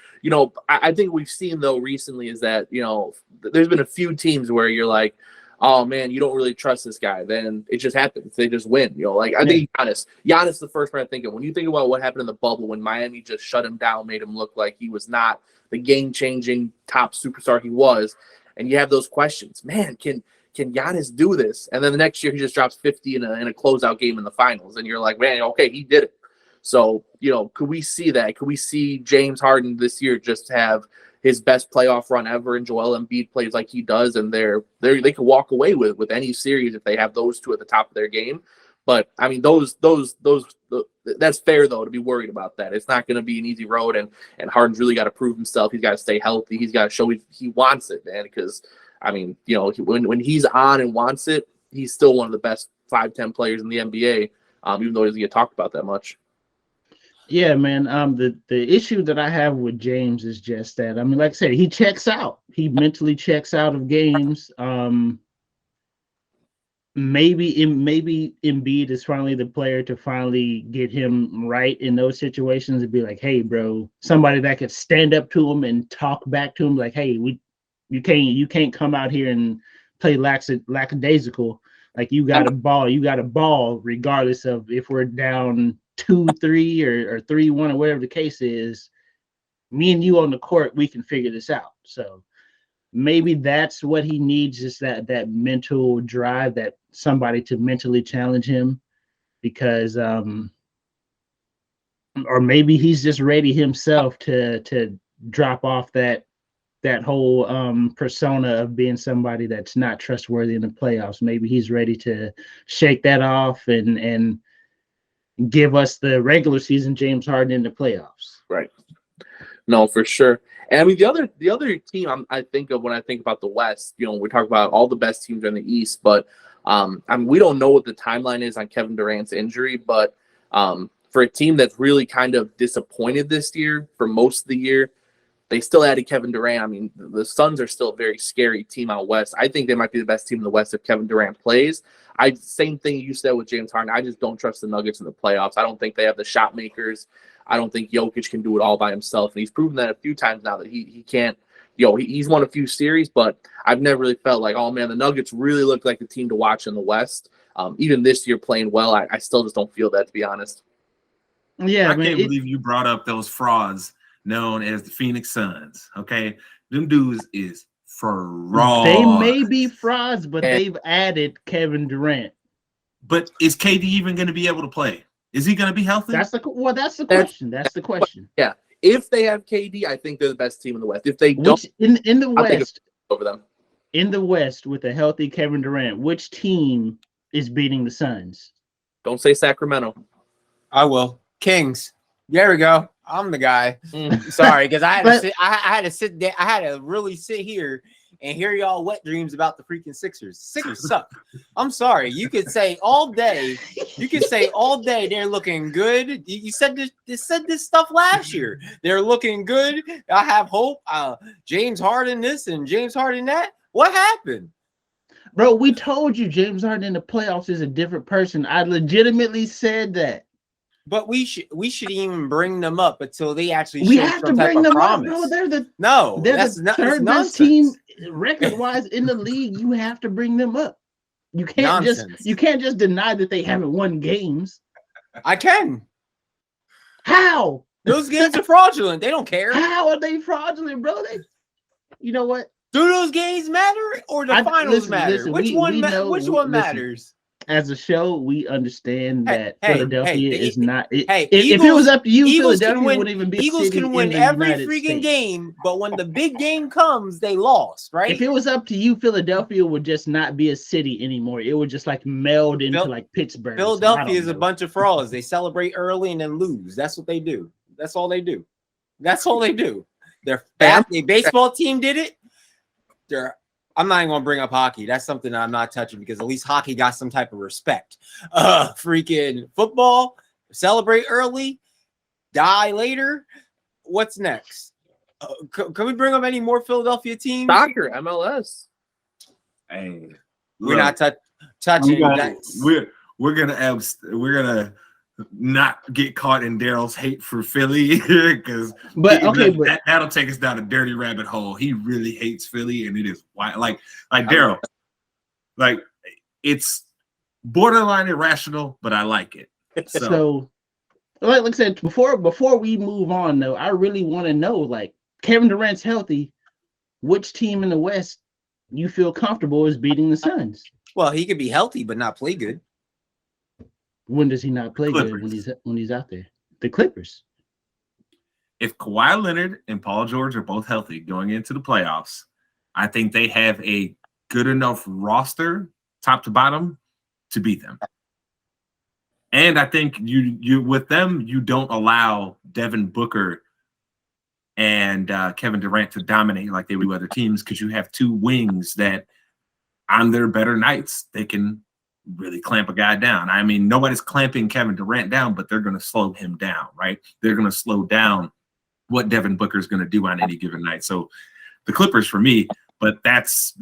S5: I think we've seen though recently is that, there's been a few teams where you're like, oh man, you don't really trust this guy. Then it just happens. They just win. I think Giannis is the first one I think of. When you think about what happened in the bubble when Miami just shut him down, made him look like he was not the game-changing top superstar he was, and you have those questions. Man, can Giannis do this? And then the next year he just drops 50 in a closeout game in the finals, and you're like, man, okay, he did it. So, could we see that? Could we see James Harden this year just have his best playoff run ever, and Joel Embiid plays like he does, and they could walk away with any series if they have those two at the top of their game? But I mean, that's fair though to be worried about that. It's not going to be an easy road, and Harden's really got to prove himself. He's got to stay healthy. He's got to show he wants it, man. Because I mean, when he's on and wants it, he's still one of the best 5-10 players in the NBA. Even though he doesn't get talked about that much.
S3: Yeah, man. The issue that I have with James is just that, I mean, like I said, he checks out. He mentally checks out of games. Maybe Embiid is finally the player to finally get him right in those situations and be like, hey, bro, somebody that could stand up to him and talk back to him like, hey, you can't come out here and play lackadaisical. Like you got a ball regardless of if we're down 2-3 or 3-1 or whatever the case is. Me and you on the court, we can figure this out. So maybe that's what he needs, is that mental drive, that somebody to mentally challenge him, because or maybe he's just ready himself to drop off that whole persona of being somebody that's not trustworthy in the playoffs. Maybe he's ready to shake that off and give us the regular season James Harden in the playoffs.
S5: Right. No, for sure. And I mean, the other team I think of when I think about the West, we talk about all the best teams in the East, but I mean, we don't know what the timeline is on Kevin Durant's injury, but for a team that's really kind of disappointed this year for most of the year, they still added Kevin Durant. I mean, the Suns are still a very scary team out West. I think they might be the best team in the West if Kevin Durant plays. Same thing you said with James Harden. I just don't trust the Nuggets in the playoffs. I don't think they have the shot makers. I don't think Jokic can do it all by himself. And he's proven that a few times now that he can't. He's won a few series, but I've never really felt like, oh, man, the Nuggets really look like the team to watch in the West. Even this year playing well, I still just don't feel that, to be honest.
S3: Yeah,
S2: I can't believe you brought up those frauds known as the Phoenix Suns. Okay, them dudes is frauds.
S3: They may be frauds, but they've added Kevin Durant.
S2: But is KD even going to be able to play? Is he going to be healthy?
S3: That's the question. That's the question.
S5: Yeah, if they have KD, I think they're the best team in the West. If they don't,
S3: in the West,
S5: over them.
S3: In the West, with a healthy Kevin Durant, which team is beating the Suns?
S5: Don't say Sacramento.
S4: I will. Kings. There we go. I'm the guy. Sorry, because I had to really sit here and hear y'all wet dreams about the freaking Sixers. Sixers suck. I'm sorry. You could say all day. They're looking good. You said this stuff last year. They're looking good. I have hope. James Harden this and James Harden that. What happened?
S3: Bro, we told you James Harden in the playoffs is a different person. I legitimately said that.
S4: But we shouldn't even bring them up until they actually
S3: we
S4: show
S3: have
S4: some
S3: to
S4: type
S3: bring
S4: of
S3: them
S4: promise.
S3: up. No, they're
S4: the
S3: third best team record-wise in the league. You have to bring them up. You can't just deny that they haven't won games.
S4: I can.
S3: How?
S4: Those games are fraudulent. They don't care.
S3: How are they fraudulent, bro? You know what?
S4: Do those games matter or the finals matter? Which one matters?
S3: As a show, we understand that Philadelphia is not. If
S4: Eagles,
S3: it was up to you,
S4: Eagles
S3: Philadelphia wouldn't even be.
S4: Eagles can win every freaking game, but when the big game comes, they lost, right?
S3: If it was up to you, Philadelphia would just not be a city anymore. It would just like meld into like Pittsburgh.
S4: Philadelphia is a bunch of frauds. They celebrate early and then lose. That's what they do. That's all they do. Their baseball team did it. I'm not even gonna bring up hockey. That's something I'm not touching because at least hockey got some type of respect. Freaking football, celebrate early, die later. What's next? Can we bring up any more Philadelphia teams?
S5: Soccer, MLS.
S2: Hey,
S4: We're not touching. That's
S2: We're gonna not get caught in Daryl's hate for Philly because that'll take us down a dirty rabbit hole. He really hates Philly, and it is why like Daryl, like it's borderline irrational, but I like it.
S3: So like I said, before we move on though, I really want to know, like, Kevin Durant's healthy, which team in the West you feel comfortable is beating the Suns?
S4: Well, he could be healthy but not play good.
S3: When does he not play good when he's out there? The Clippers.
S2: If Kawhi Leonard and Paul George are both healthy going into the playoffs, I think they have a good enough roster, top to bottom, to beat them. And I think you with them, you don't allow Devin Booker and Kevin Durant to dominate like they do other teams, because you have two wings that on their better nights, they can really clamp a guy down. I mean, nobody's clamping Kevin Durant down, but they're going to slow him down, right? They're going to slow down what Devin Booker is going to do on any given night. So the Clippers for me, but that's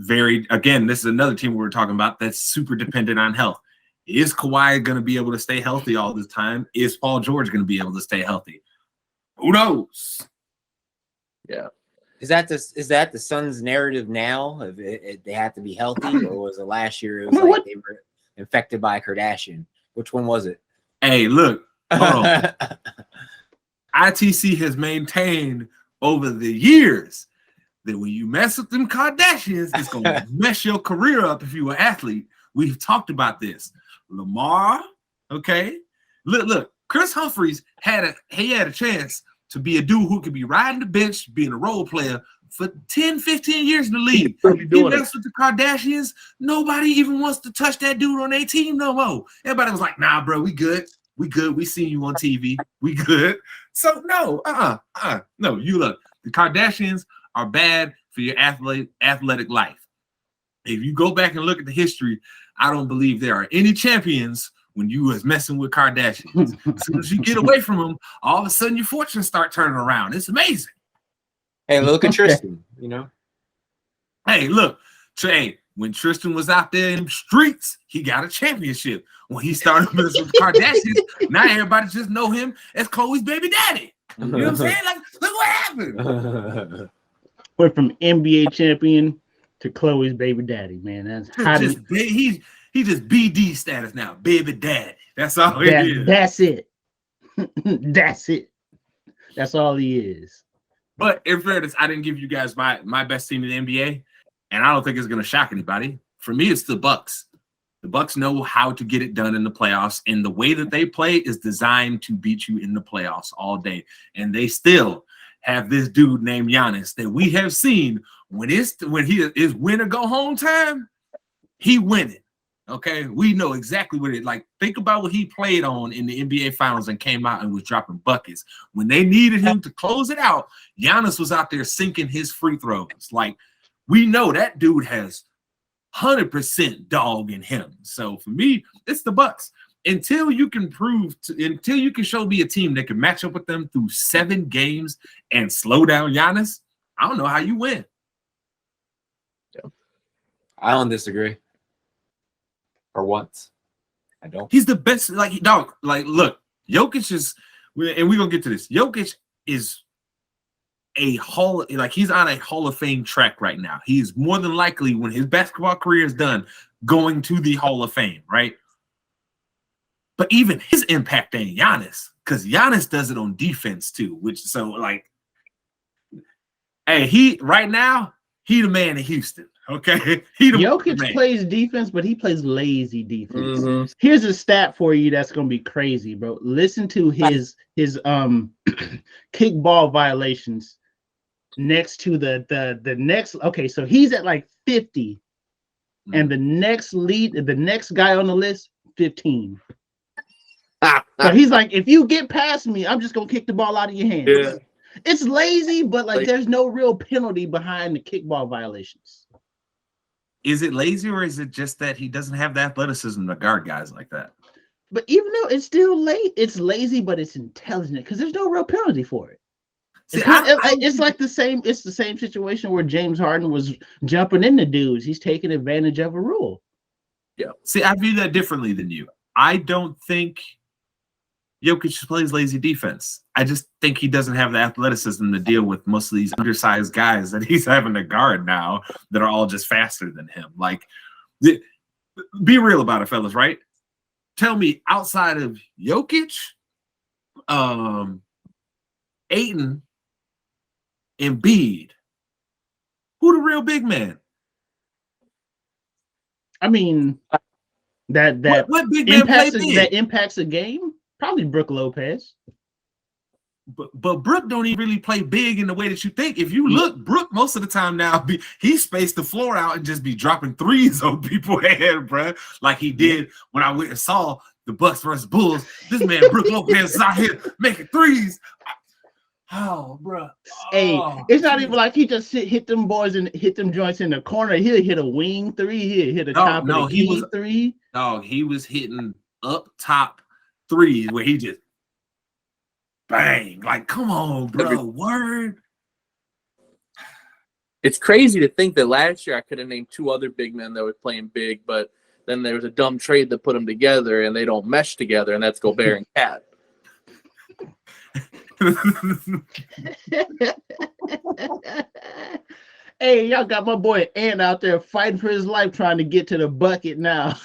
S2: again, this is another team we're talking about that's super dependent on health. Is Kawhi going to be able to stay healthy all this time? Is Paul George going to be able to stay healthy? Who knows?
S5: Yeah.
S4: Is that the Suns' narrative now? They have to be healthy, or was it last year? It was like they were infected by a Kardashian. Which one was it?
S2: Hey, look. Hold on. ITC has maintained over the years that when you mess with them Kardashians, it's going to mess your career up if you're an athlete. We've talked about this. Lamar, okay? Look. Chris Humphries had a chance to be a dude who could be riding the bench, being a role player for 10, 15 years in the league. He messed with the Kardashians. Nobody even wants to touch that dude on their team no more. Everybody was like, nah, bro, we good. We seen you on TV. We good. So no, no, you look, the Kardashians are bad for your athletic life. If you go back and look at the history, I don't believe there are any champions when you was messing with Kardashians. As soon as you get away from them, all of a sudden your fortunes start turning around. It's amazing.
S4: Hey, look at Tristan, you know.
S2: Hey, look, Trey, when Tristan was out there in the streets, he got a championship. When he started messing with Kardashians, now everybody just know him as Khloe's baby daddy. You know what I'm saying? Like, look what happened.
S3: Went from NBA champion to Khloe's baby daddy, man. That's how
S2: he just BD status now, baby daddy. That's all he is.
S3: That's it. That's it. That's all he is.
S2: But in fairness, I didn't give you guys my best team in the NBA, and I don't think it's going to shock anybody. For me, it's the Bucks. The Bucks know how to get it done in the playoffs, and the way that they play is designed to beat you in the playoffs all day. And they still have this dude named Giannis that we have seen when he is win or go home time, he winning. Okay, we know exactly what it like. Think about what he played on in the NBA Finals and came out and was dropping buckets. When they needed him to close it out, Giannis was out there sinking his free throws. Like, we know that dude has 100% dog in him. So for me, it's the Bucks. Until you can show me a team that can match up with them through 7 games and slow down Giannis, I don't know how you win.
S4: I don't disagree. For once, I don't.
S2: He's the best. Like, dog. Like, look, Jokic is, and we're gonna get to this. Jokic is he's on a Hall of Fame track right now. He's more than likely, when his basketball career is done, going to the Hall of Fame, right? But even his impact ain't Giannis, because Giannis does it on defense too. Hey, he the man in Houston. Okay,
S3: Jokic plays defense, but he plays lazy defense. Mm-hmm. Here's a stat for you that's gonna be crazy, bro. Listen to his kickball violations next to the next. Okay, so he's at like 50, and the next guy on the list 15. So he's like, if you get past me, I'm just gonna kick the ball out of your hands. Yeah. It's lazy, but like there's no real penalty behind the kickball violations.
S2: Is it lazy, or is it just that he doesn't have the athleticism to guard guys like that?
S3: But even though it's still late, it's lazy, but it's intelligent because there's no real penalty for it. See, it's like the same. It's the same situation where James Harden was jumping into dudes. He's taking advantage of a rule.
S5: Yeah.
S2: See, I view that differently than you. I don't think Jokic plays lazy defense. I just think he doesn't have the athleticism to deal with most of these undersized guys that he's having to guard now that are all just faster than him. Like, be real about it, fellas, right? Tell me, outside of Jokic, Ayton, Embiid, who the real big man?
S3: I mean, that
S2: What big man play big?
S3: that impacts a game. Probably Brook Lopez.
S2: But Brook don't even really play big in the way that you think. If you look, Brook most of the time now he spaced the floor out and just be dropping threes on people's head, bro. Like he did when I went and saw the Bucks versus Bulls. This man Brook Lopez is out here making threes. Oh, bro.
S3: Hey, it's not even like he just hit them boys and hit them joints in the corner. He'll hit a wing three. He'll hit a top of the key three.
S2: No, he was hitting up top threes where he just bang. Like, come on, bro. Word.
S5: It's crazy to think that last year I could have named 2 other big men that were playing big, but then there was a dumb trade that put them together and they don't mesh together, and that's Gobert and Cat.
S3: Hey, y'all got my boy Ant out there fighting for his life trying to get to the bucket now.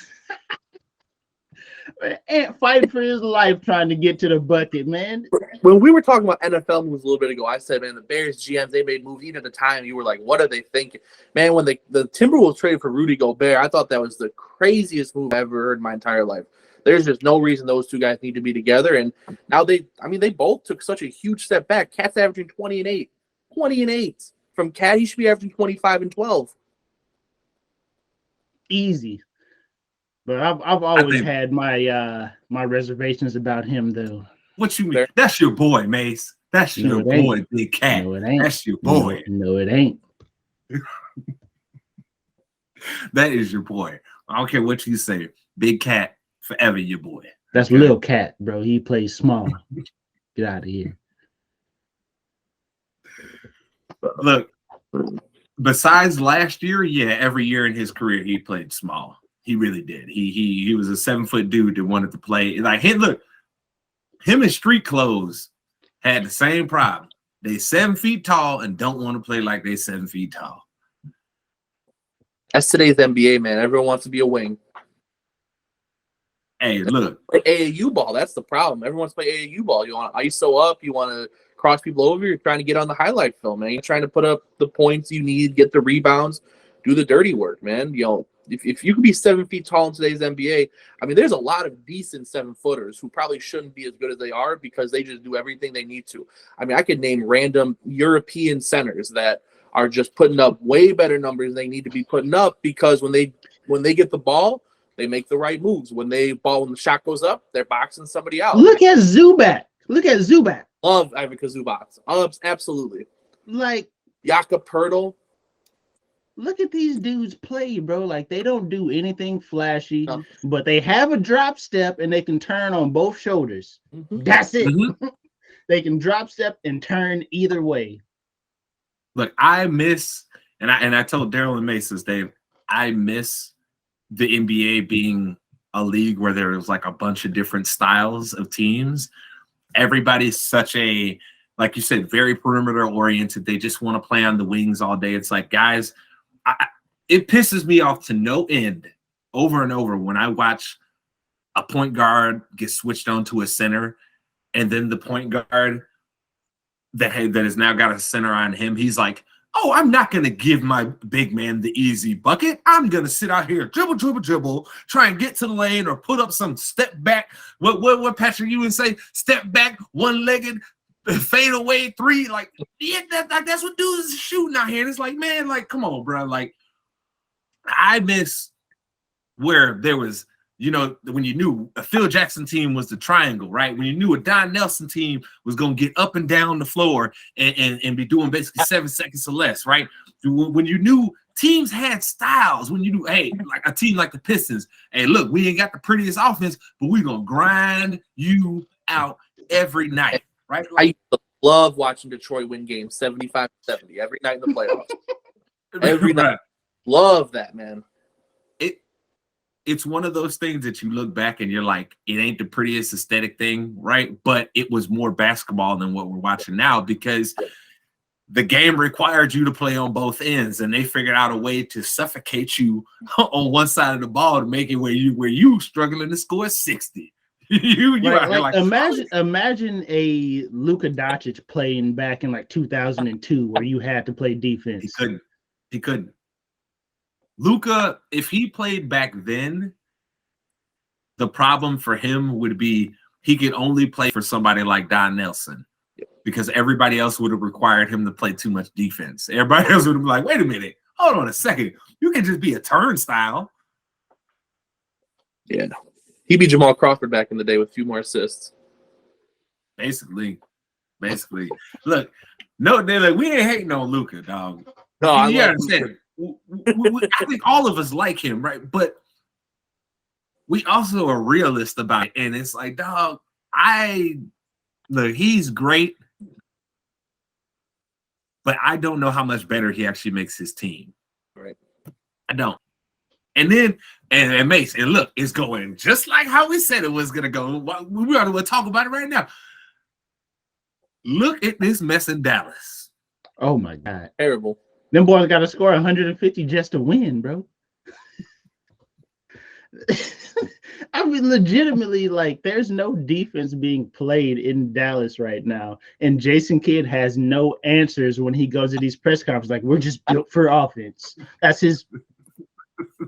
S3: Ant fighting for his life trying to get to the bucket, man.
S5: When we were talking about NFL moves a little bit ago, I said, man, the Bears GMs, they made moves. Even at the time, you were like, what are they thinking? Man, when the Timberwolves traded for Rudy Gobert, I thought that was the craziest move I've ever heard in my entire life. There's just no reason those two guys need to be together. And now they both took such a huge step back. Cat's averaging 20 and 8. 20 and 8. From Cat, he should be averaging 25 and 12.
S3: Easy. But I've always had my my reservations about him, though.
S2: What you mean? That's your boy, Mase. That's your boy, Big Cat.
S3: No, it ain't.
S2: That's your boy.
S3: No, it ain't.
S2: That is your boy. I don't care what you say. Big Cat, forever your boy.
S3: That's Lil Cat, bro. He plays small. Get out of here.
S2: Look, besides last year, yeah, every year in his career he played small. He really did. He was a 7-foot dude that wanted to play. Like him in street clothes had the same problem. They 7 feet tall and don't want to play like they 7 feet tall.
S5: That's today's NBA, man. Everyone wants to be a wing.
S2: Hey, look.
S5: AAU ball, that's the problem. Everyone wants to play AAU ball. You want to ISO up, you want to cross people over, you're trying to get on the highlight film, man. You're trying to put up the points you need, get the rebounds, do the dirty work, man. You know, if you could be 7 feet tall in today's NBA, I mean, there's a lot of decent 7-footers who probably shouldn't be as good as they are because they just do everything they need to. I mean, I could name random European centers that are just putting up way better numbers than they need to be putting up because when they get the ball, they make the right moves. When the shot goes up, they're boxing somebody out.
S3: Look at Zubac.
S5: Love Ivica Zubac. Absolutely.
S3: Like
S5: Jakob Poeltl.
S3: Look at these dudes play, bro. Like they don't do anything flashy, but they have a drop step and they can turn on both shoulders. Mm-hmm. That's it. Mm-hmm. They can drop step and turn either way.
S2: Look, I miss, and I told Daryl and Mase this, Dave, I miss the NBA being a league where there was like a bunch of different styles of teams. Everybody's such a, like you said, very perimeter oriented. They just want to play on the wings all day. It's like, guys, it pisses me off to no end over and over when I watch a point guard get switched on to a center and then the point guard that has now got a center on him, he's like, oh, I'm not going to give my big man the easy bucket. I'm going to sit out here, dribble, try and get to the lane or put up some step back. What Patrick Ewing say? Step back, one-legged, fade away three. Like, yeah, that's what dudes is shooting out here. And it's like, man, like, come on, bro. Like, I miss where there was, you know, when you knew a Phil Jackson team was the triangle, right? When you knew a Don Nelson team was going to get up and down the floor and be doing basically 7 seconds or less, right? When you knew teams had styles, when you knew, hey, like a team like the Pistons, hey, look, we ain't got the prettiest offense, but we're going to grind you out every night, right?
S5: I used to love watching Detroit win games 75-70 every night in the playoffs. Every night. Love that, man.
S2: it's one of those things that you look back and you're like, it ain't the prettiest aesthetic thing, right? But it was more basketball than what we're watching now because the game required you to play on both ends, and they figured out a way to suffocate you on one side of the ball to make it where you struggling to score 60.
S3: Imagine a Luka Doncic playing back in like 2002 where you had to play defense.
S2: He couldn't. Luka, if he played back then, the problem for him would be he could only play for somebody like Don Nelson because everybody else would have required him to play too much defense. Everybody else would have been like, wait a minute, hold on a second. You can just be a turnstile.
S5: Yeah. He'd be Jamal Crawford back in the day with a few more assists.
S2: Basically. Look, no, they're like, we ain't hating on Luka, dog.
S5: No, I
S2: understand. I think all of us like him, right? But we also are realist about it. And it's like, dog, he's great, but I don't know how much better he actually makes his team.
S5: Right.
S2: I don't. And then, and Mase, and look, it's going just like how we said it was going to go. We ought to talk about it right now. Look at this mess in Dallas.
S3: Oh, my God.
S5: Terrible.
S3: Them boys got to score 150 just to win, bro. I mean, legitimately, like, there's no defense being played in Dallas right now. And Jason Kidd has no answers when he goes to these press conferences. Like, we're just built for offense. That's his.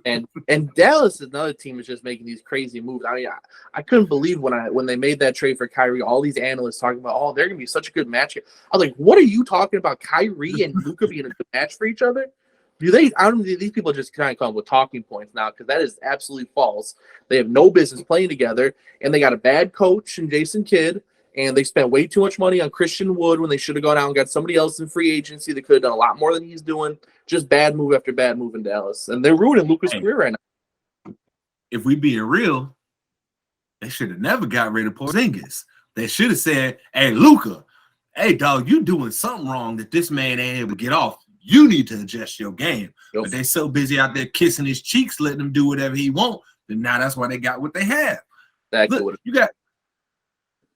S5: And Dallas, another team, is just making these crazy moves. I mean, I couldn't believe when they made that trade for Kyrie, all these analysts talking about, oh, they're going to be such a good match. I was like, what are you talking about? Kyrie and Luka being a good match for each other? I don't. These people just kind of come up with talking points now because that is absolutely false. They have no business playing together, and they got a bad coach in Jason Kidd, and they spent way too much money on Christian Wood when they should have gone out and got somebody else in free agency that could have done a lot more than he's doing. Just bad move after bad move in Dallas, and they're ruining Luka's career right now.
S2: If we being real, they should have never got rid of Porzingis. They should have said, "Hey, Luka, hey, dog, you doing something wrong that this man ain't able to get off. You need to adjust your game."
S5: Yep.
S2: But they so busy out there kissing his cheeks, letting him do whatever he want. And now that's why they got what they have. Look, you got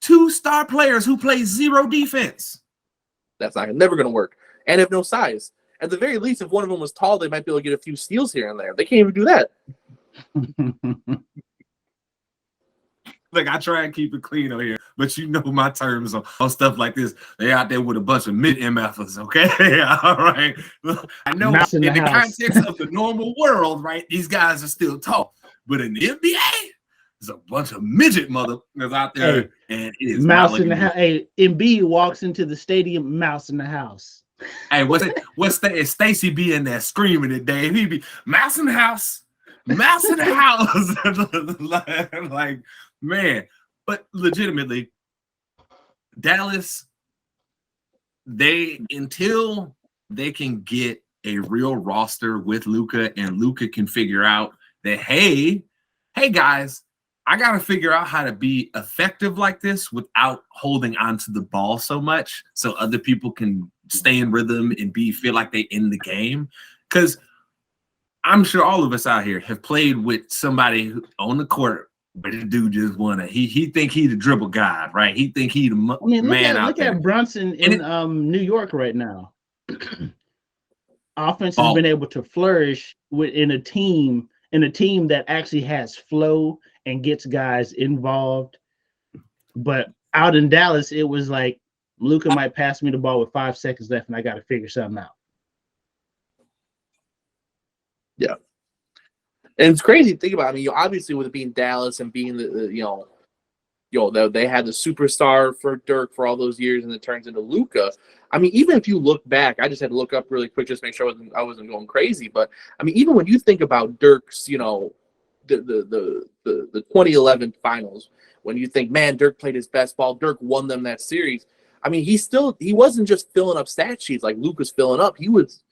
S2: 2 star players who play 0 defense.
S5: That's never going to work. And have no size. At the very least, if one of them was tall, they might be able to get a few steals here and there. They can't even do that.
S2: Look, I try and keep it clean over here, but you know my terms on stuff like this. They out there with a bunch of mid-MFers, okay? All right. I know in the context of the normal world, right, these guys are still tall. But in the NBA, there's a bunch of midget motherfuckers out there.
S3: Hey,
S2: and it is
S3: mouse in the house. Hey, Embiid walks into the stadium, mouse in the house.
S2: Hey, Stacey be in there screaming today? He be mouse in the house, mouse in the house. like, man. But legitimately, Dallas, until they can get a real roster with Luka, and Luka can figure out that, hey guys, I got to figure out how to be effective like this without holding onto the ball so much so other people can stay in rhythm and feel like they in the game. Because I'm sure all of us out here have played with somebody on the court, but the dude just wanna he think he the dribble guy, right? He think he the man out there.
S3: Look at Brunson in New York right now. Offense has been able to flourish in a team that actually has flow and gets guys involved. But out in Dallas, it was like Luka might pass me the ball with 5 seconds left, and I got to figure something out.
S5: Yeah. And it's crazy to think about. I mean, obviously with it being Dallas and being they had the superstar for Dirk for all those years, and it turns into Luka. I mean, even if you look back, I just had to look up really quick just to make sure I wasn't going crazy. But I mean, even when you think about Dirk's, the 2011 finals, when you think, man, Dirk played his best ball, Dirk won them that series. I mean, he wasn't just filling up stat sheets like Luka's filling up. He was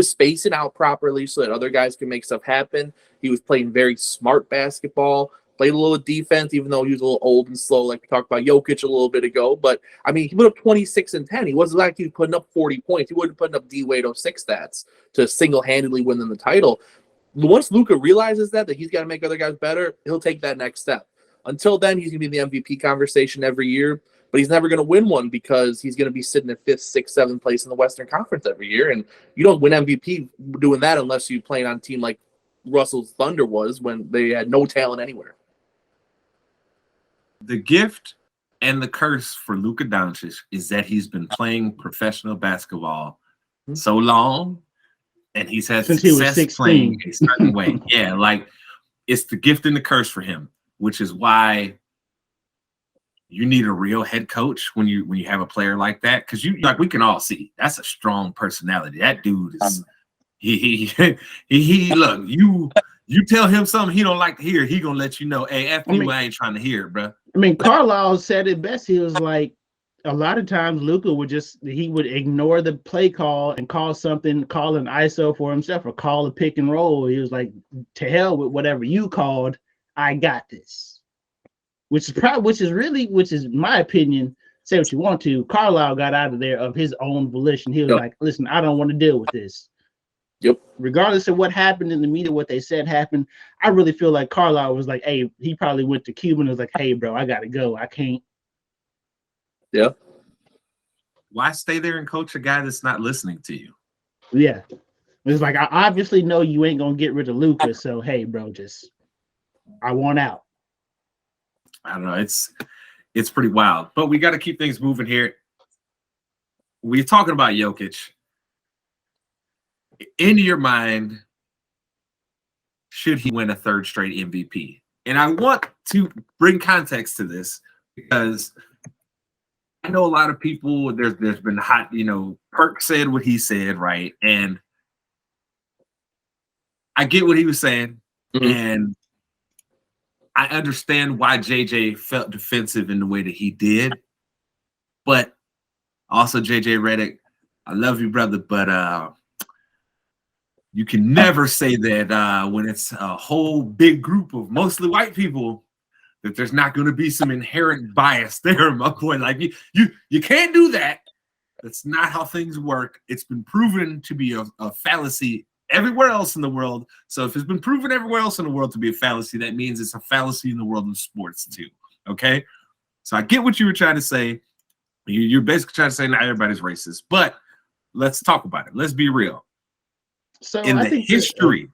S5: spacing out properly so that other guys can make stuff happen. He was playing very smart basketball, played a little defense, even though he was a little old and slow, like we talked about Jokic a little bit ago. But, I mean, he put up 26 and 10. He wasn't like he was putting up 40 points. He wasn't putting up D-Wade 06 stats to single-handedly win them the title. once Luka realizes that he's got to make other guys better, he'll take that next step. Until then, he's going to be in the MVP conversation every year, but he's never going to win one because he's going to be sitting at 5th, 6th, 7th place in the Western Conference every year. And you don't win MVP doing that unless you play on a team like Russell's Thunder was when they had no talent anywhere.
S2: The gift and the curse for Luka Doncic is that he's been playing professional basketball so long, and he's had
S3: Since he was
S2: success
S3: 16.
S2: playing a certain way. Yeah, like it's the gift and the curse for him, which is why you need a real head coach when you have a player like that, because we can all see that's a strong personality. That dude is he look, you tell him something he don't like to hear, he gonna let you know, hey, I ain't trying to hear it, bro.
S3: I mean, Carlisle said it best. He was like, a lot of times Luka would ignore the play call and call an ISO for himself or call a pick and roll. He was like, to hell with whatever you called, I got this. Which is my opinion. Say what you want to. Carlisle got out of there of his own volition. He was like, listen, I don't want to deal with this.
S5: Yep.
S3: Regardless of what happened in the media, what they said happened, I really feel like Carlisle was like, hey, he probably went to Cuba and was like, hey, bro, I got to go. I can't.
S5: Yeah.
S2: Why stay there and coach a guy that's not listening to you?
S3: Yeah. It's like, I obviously know you ain't going to get rid of Luka. So, hey, bro, I want out.
S2: I don't know. It's pretty wild, but we got to keep things moving here. We're talking about Jokic. In your mind, should he win a 3rd straight MVP? And I want to bring context to this because I know a lot of people, there's been hot, Perk said what he said, right? And I get what he was saying. Mm-hmm. And I understand why JJ felt defensive in the way that he did. But also, JJ Redick, I love you, brother, but you can never say that when it's a whole big group of mostly white people that there's not going to be some inherent bias there, my boy. Like you can't do that. That's not how things work. It's been proven to be a fallacy everywhere else in the world. So if it's been proven everywhere else in the world to be a fallacy, that means it's a fallacy in the world of sports too. Okay? So I get what you were trying to say. You're basically trying to say not everybody's racist, but let's talk about it. Let's be real.
S3: So
S2: in the history,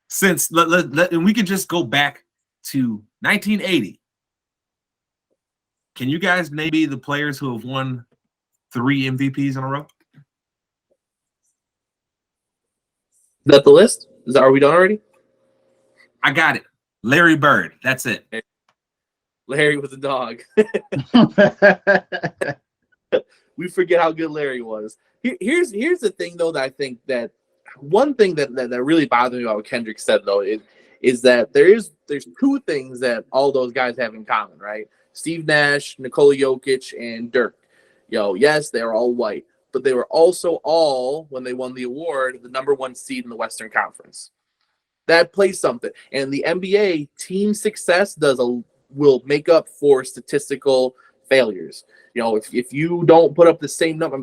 S2: since and we can just go back to 1980. Can you guys maybe the players who have won 3 MVPs in a row?
S5: Is that the list? Are we done already?
S2: I got it. Larry Bird. That's it.
S5: Larry was a dog. We forget how good Larry was. Here's the thing, though, that I think that one thing that really bothered me about what Kendrick said, though, is that there's 2 things that all those guys have in common, right? Steve Nash, Nikola Jokic, and Dirk. Yes, they're all white, but they were also all, when they won the award, the #1 seed in the Western Conference. That plays something. And the NBA, team success will make up for statistical failures. If you don't put up the same number,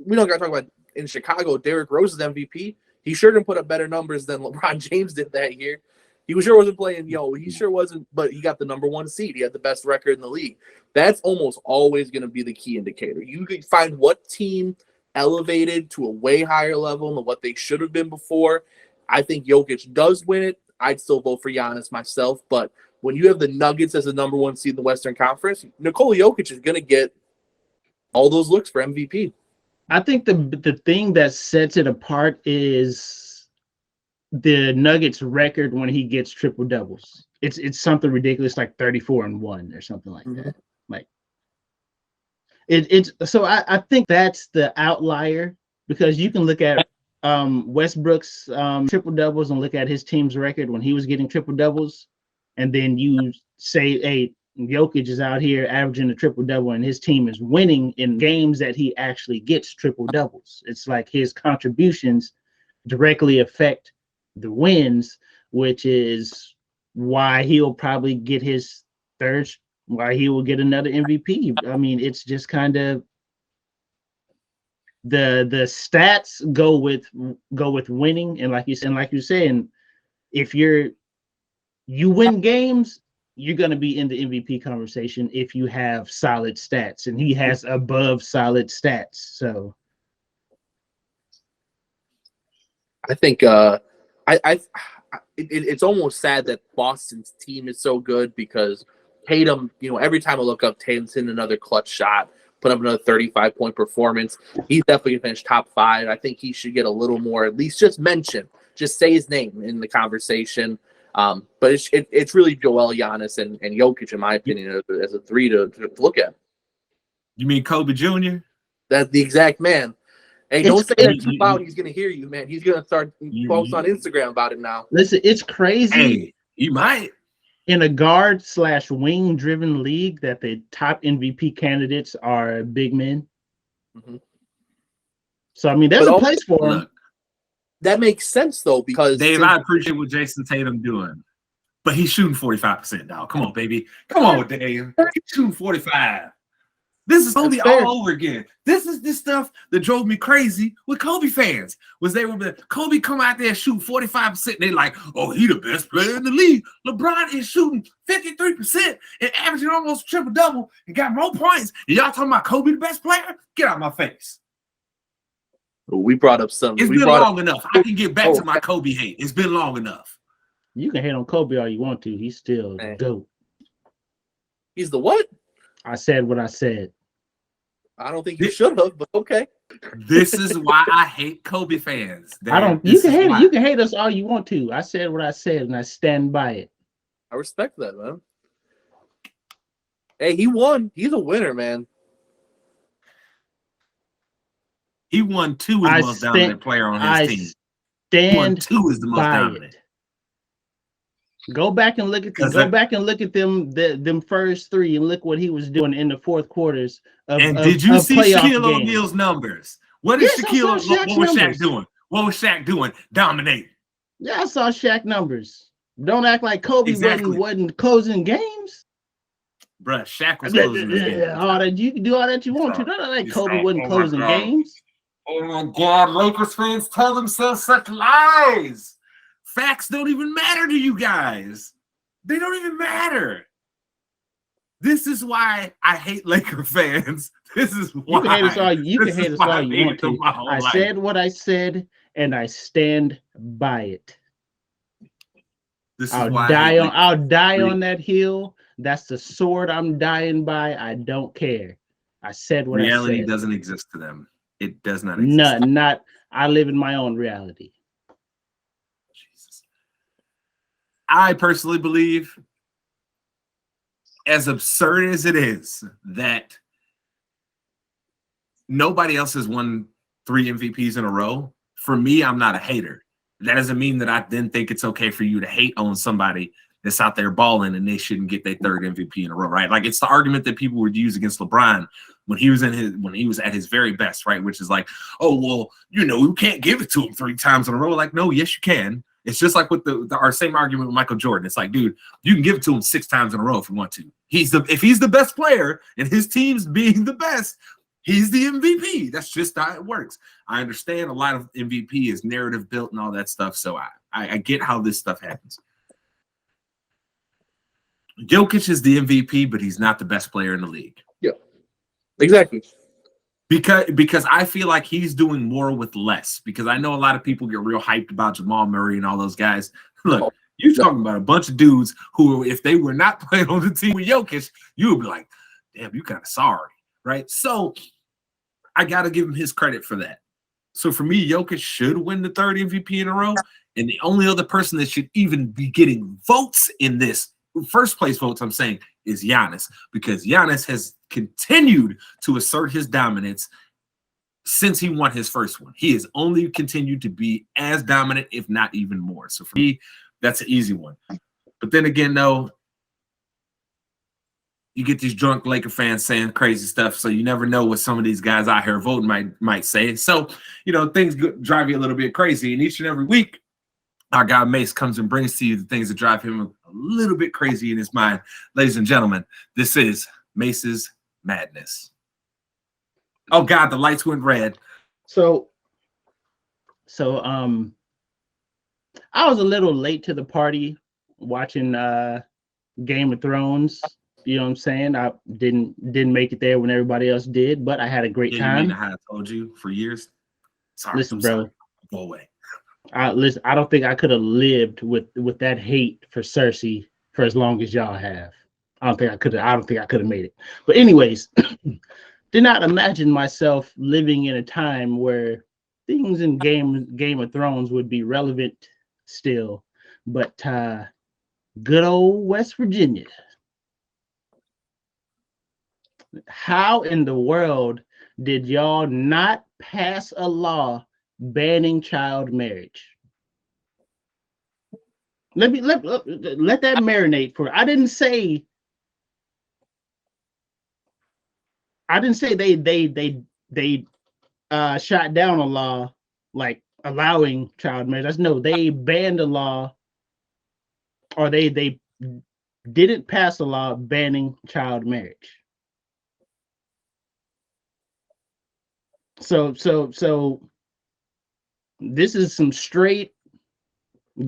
S5: we don't got to talk about in Chicago, Derrick Rose's MVP. He sure didn't put up better numbers than LeBron James did that year. He sure wasn't playing, he sure wasn't, but he got the #1 seed. He had the best record in the league. That's almost always going to be the key indicator. You can find what team elevated to a way higher level than what they should have been before. I think Jokic does win it. I'd still vote for Giannis myself, but when you have the Nuggets as the #1 seed in the Western Conference, Nikola Jokic is going to get all those looks for MVP.
S3: I think the thing that sets it apart is the Nuggets record when he gets triple doubles. It's something ridiculous, like 34-1 or something like that. Like so I think that's the outlier, because you can look at Westbrook's triple doubles and look at his team's record when he was getting triple doubles, and then you say, hey, Jokic is out here averaging a triple double and his team is winning in games that he actually gets triple doubles. It's like his contributions directly affect the wins, which is why he'll probably get his third, why he will get another MVP. I mean, it's just kind of, the stats go with winning, and like you're saying, if you win games, you're going to be in the MVP conversation if you have solid stats, and he has above solid stats. So
S5: I think it's almost sad that Boston's team is so good because Tatum, every time I look up, Tatum's in another clutch shot, put up another 35-point performance. He's definitely going to finish top 5. I think he should get a little more, at least just mention, just say his name in the conversation. But it's really Joel, Giannis, and Jokic, in my opinion, as a 3 to look at.
S2: You mean Kobe Jr.?
S5: That's the exact man. Hey, don't say that too loud. He's going to hear you, man. He's going to start posts on Instagram about it now.
S3: Listen, it's crazy.
S2: Hey, you might.
S3: In a guard/wing driven league, that the top MVP candidates are big men.
S5: Mm-hmm.
S3: So, I mean, there's a place for them.
S5: That makes sense, though, because
S2: Dave, I appreciate what Jason Tatum doing, but he's shooting 45%, dog. Come on, baby. Come on, Dave. He's shooting 45. This is Kobe all over again. This is this stuff that drove me crazy with Kobe fans. Was they were Kobe come out there and shoot 45%, and they like, oh, he the best player in the league. LeBron is shooting 53% and averaging almost triple-double and got more points. And y'all talking about Kobe the best player? Get out of my face.
S5: We brought up something.
S2: It's been long enough. I can get back to my Kobe hate. It's been long enough.
S3: You can hate on Kobe all you want to. He's still GOAT.
S5: He's the what?
S3: I said what I said.
S5: I don't think you should have, but okay.
S2: This is why I hate Kobe fans.
S3: I don't. You can hate. You can hate us all you want to. I said what I said, and I stand by it.
S5: I respect that, man. Hey, he won. He's a winner, man.
S2: He won 2 as the most dominant player on his team. He won 2 as the most dominant.
S3: Go back and look at them. Go back and look at them first 3 and look what he was doing in the fourth quarters.
S2: Did you see Shaquille O'Neal's numbers? What is Shaquille? What was Shaq doing? What was Shaq doing? Dominate.
S3: Yeah, I saw Shaq numbers. Don't act like Kobe wasn't closing games.
S2: Bruh, Shaq was closing games.
S3: All that you can do all that you want to. Don't act like Kobe wasn't closing games.
S2: Oh my God, Lakers fans tell themselves such lies. Facts don't even matter to you guys. They don't even matter. This is why I hate Laker fans. This is why.
S3: You can hate us all. You can hate us all you want to. I said what I said, and I stand by it.
S2: This is
S3: I'll
S2: why
S3: die on that hill. That's the sword I'm dying by. I don't care. I said what I said.
S2: Reality doesn't exist to them. It does not exist.
S3: Not. I live in my own reality.
S2: Jesus. I personally believe, as absurd as it is, that nobody else has won 3 MVPs in a row. For me, I'm not a hater. That doesn't mean that I then think it's okay for you to hate on somebody that's out there balling and they shouldn't get their 3rd MVP in a row, right? Like, it's the argument that people would use against LeBron when he was at his very best, right? Which is like, oh, well, you can't give it to him 3 times in a row. Like, no, yes, you can. It's just like with our same argument with Michael Jordan. It's like, dude, you can give it to him 6 times in a row if you want to. If he's the best player and his team's being the best, he's the MVP. That's just how it works. I understand a lot of MVP is narrative built and all that stuff. So I get how this stuff happens. Jokic is the MVP, but he's not the best player in the league.
S5: Yeah, exactly.
S2: Because I feel like he's doing more with less. Because I know a lot of people get real hyped about Jamal Murray and all those guys. Look, you're talking about a bunch of dudes who, if they were not playing on the team with Jokic, you would be like, damn, you kind of sorry, right? So I got to give him his credit for that. So for me, Jokic should win the 3rd MVP in a row. And the only other person that should even be getting votes in this, first place votes, I'm saying, is Giannis, because Giannis has continued to assert his dominance since he won his first one. He has only continued to be as dominant, if not even more. So for me, that's an easy one. But then again, though, you get these drunk Laker fans saying crazy stuff, so you never know what some of these guys out here voting might say. So, things drive you a little bit crazy. And each and every week, our guy Mase comes and brings to you the things that drive him a little bit crazy in his mind. Ladies and gentlemen, this is Mase's Madness. Oh, God, the lights went red.
S3: So I was a little late to the party watching Game of Thrones. You know what I'm saying? I didn't make it there when everybody else did, but I had a great
S2: Yeah, you mean
S3: time.
S2: how I told you for years? Sorry,
S3: Listen,
S2: I'm
S3: bro.
S2: sorry. Go away.
S3: Listen, I don't think I could have lived with that hate for Cersei for as long as y'all have. I don't think I could have made it. But anyways, did not imagine myself living in a time where things in Game of Thrones would be relevant still. But good old West Virginia. How in the world did y'all not pass a law banning child marriage? Let that marinate for. I didn't say they shot down a law like allowing child marriage. No, they banned a law, or they didn't pass a law banning child marriage. So this is some straight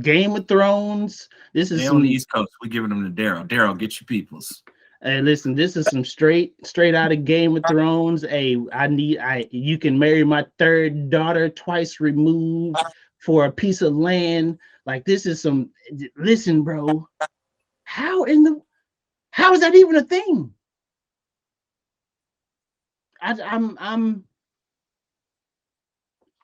S3: Game of Thrones. This is
S2: They
S3: some
S2: on the East Coast. We giving them to Daryl. Daryl, get your peoples.
S3: Hey, listen, this is some straight out of Game of Thrones. Hey, you can marry my third daughter twice removed for a piece of land. Like this is some. Listen, bro, how is that even a thing?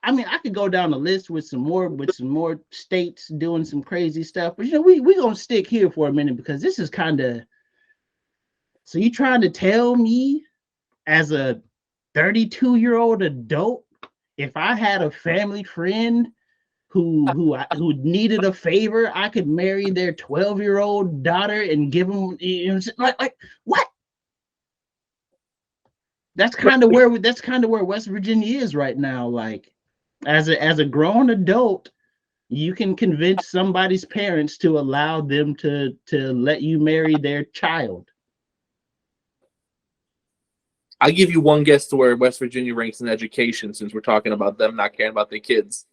S3: I mean, I could go down the list with some more states doing some crazy stuff, but we gonna stick here for a minute because this is kind of. So you trying to tell me, as a 32-year-old adult, if I had a family friend who needed a favor, I could marry their 12-year-old daughter and give them, like what? That's kind of where West Virginia is right now. Like, as a grown adult, you can convince somebody's parents to allow them to let you marry their child.
S5: I'll give you one guess to where West Virginia ranks in education, since we're talking about them not caring about their kids.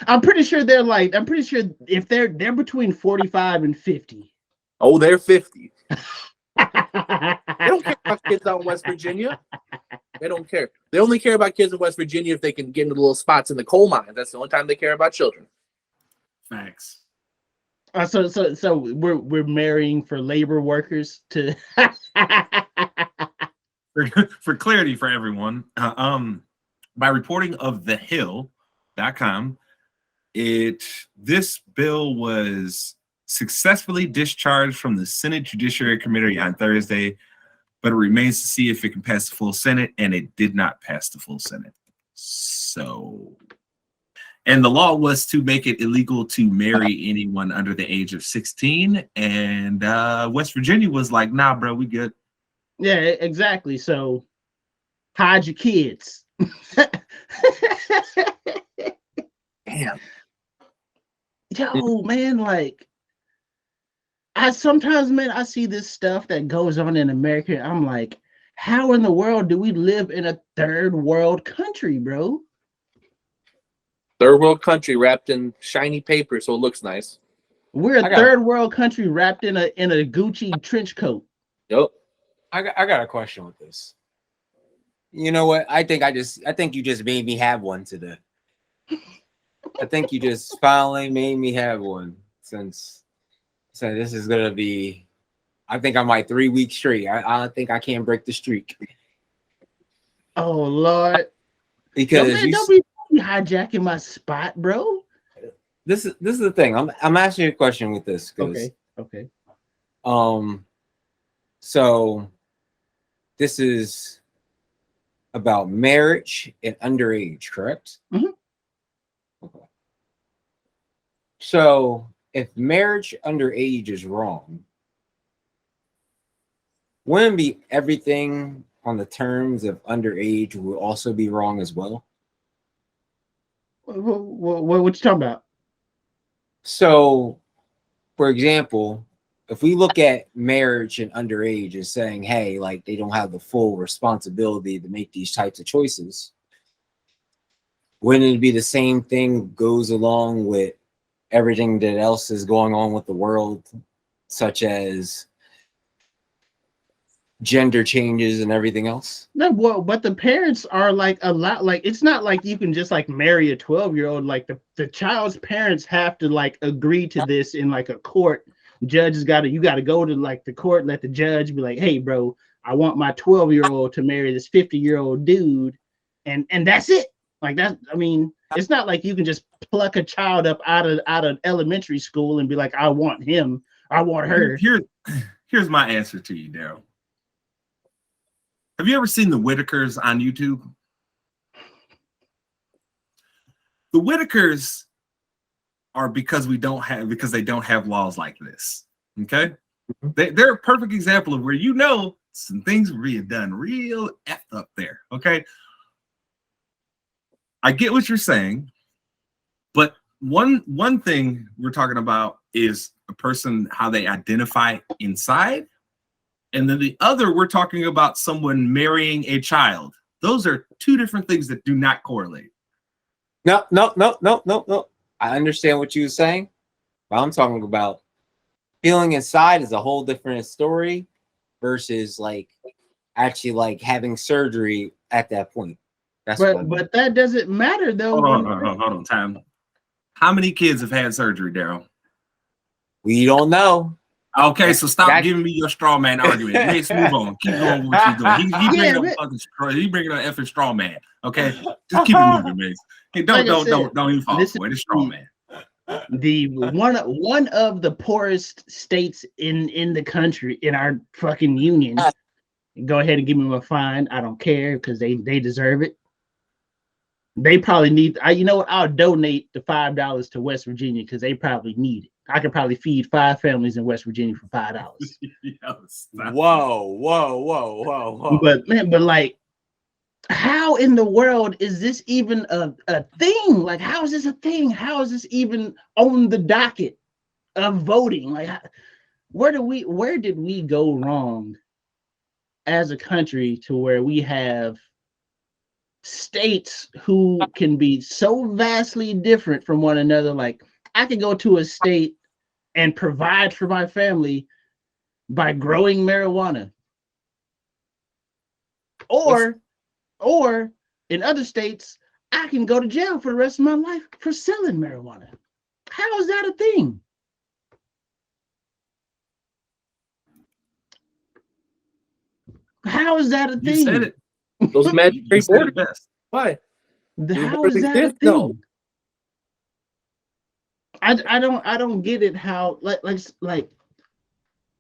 S3: I'm pretty sure if they're between 45 and 50.
S5: Oh, they're 50. They don't care about kids out in West Virginia. They don't care. They only care about kids in West Virginia if they can get into little spots in the coal mines. That's the only time they care about children.
S2: Facts.
S3: So we're marrying for labor workers to.
S2: For clarity for everyone, by reporting of thehill.com, this bill was successfully discharged from the Senate Judiciary Committee on Thursday, but it remains to see if it can pass the full Senate, and it did not pass the full Senate. So, and the law was to make it illegal to marry anyone under the age of 16, and West Virginia was like, nah, bro, we good.
S3: Yeah, exactly. So hide your kids.
S5: Damn.
S3: Yo, man, like I see this stuff that goes on in America. I'm like, how in the world do we live in a third world country, bro?
S5: Third world country wrapped in shiny paper so it looks nice.
S3: We're a third world country wrapped in a Gucci trench coat.
S5: Yep.
S4: I got a question with this. You know what? I think you just made me have one today. I think you just finally made me have one since this is gonna be. I think I'm like 3 weeks straight. I think I can't break the streak.
S3: Oh Lord!
S4: Because
S3: don't be hijacking my spot, bro.
S4: This is the thing. I'm asking you a question with this.
S3: Okay.
S4: So this is about marriage and underage, correct?
S3: Mm-hmm.
S4: Okay. So if marriage underage is wrong, wouldn't be everything on the terms of underage will also be wrong as well?
S3: What you talking about?
S4: So, for example, if we look at marriage and underage as saying, hey, like they don't have the full responsibility to make these types of choices, wouldn't it be the same thing goes along with everything that else is going on with the world, such as gender changes and everything else?
S3: No, well, but the parents are like a lot. Like, it's not like you can just like marry a 12-year-old. Like the child's parents have to like agree to this in like a court. Judge has got to, you got to go to like the court, let the judge be like, hey, bro, I want my 12-year-old to marry this 50-year-old dude, and that's it. Like that. I mean, it's not like you can just pluck a child up out of elementary school and be like, I want him, I want her.
S2: Here's my answer to you, Daryl. Have you ever seen the Whitakers on YouTube? The Whitakers are because they don't have laws like this. Okay, they're a perfect example of where some things were being done real effed up there. Okay, I get what you're saying, but one thing we're talking about is a person, how they identify inside. And then the other, we're talking about someone marrying a child. Those are two different things that do not correlate.
S4: No. I understand what you were saying, but I'm talking about feeling inside is a whole different story versus like actually like having surgery at that point.
S3: But that doesn't matter though.
S2: Hold on, time. How many kids have had surgery, Daryl?
S4: We don't know.
S2: Okay, so stop giving me your straw man argument. Let's move on. Keep going with what you're doing. He bringing up effing straw man. Okay, just keep it moving, man. Hey, don't even fall for it. It's straw man.
S3: The one of the poorest states in the country, in our fucking union. Go ahead and give me a fine. I don't care because they deserve it. They probably need. You know what? I'll donate the $5 to West Virginia because they probably need it. I could probably feed 5 families in West Virginia for $5.
S4: Whoa.
S3: But like, how in the world is this even a thing? Like, how is this a thing? How is this even on the docket of voting? Like, where did we go wrong as a country to where we have states who can be so vastly different from one another? Like, I could go to a state and provide for my family by growing marijuana. Or in other states, I can go to jail for the rest of my life for selling marijuana. How is that a thing? How is that a thing?
S2: You said it.
S5: Those imaginary borders.
S2: Best.
S5: Why?
S3: How is that a thing?
S5: No.
S3: I don't get it. How like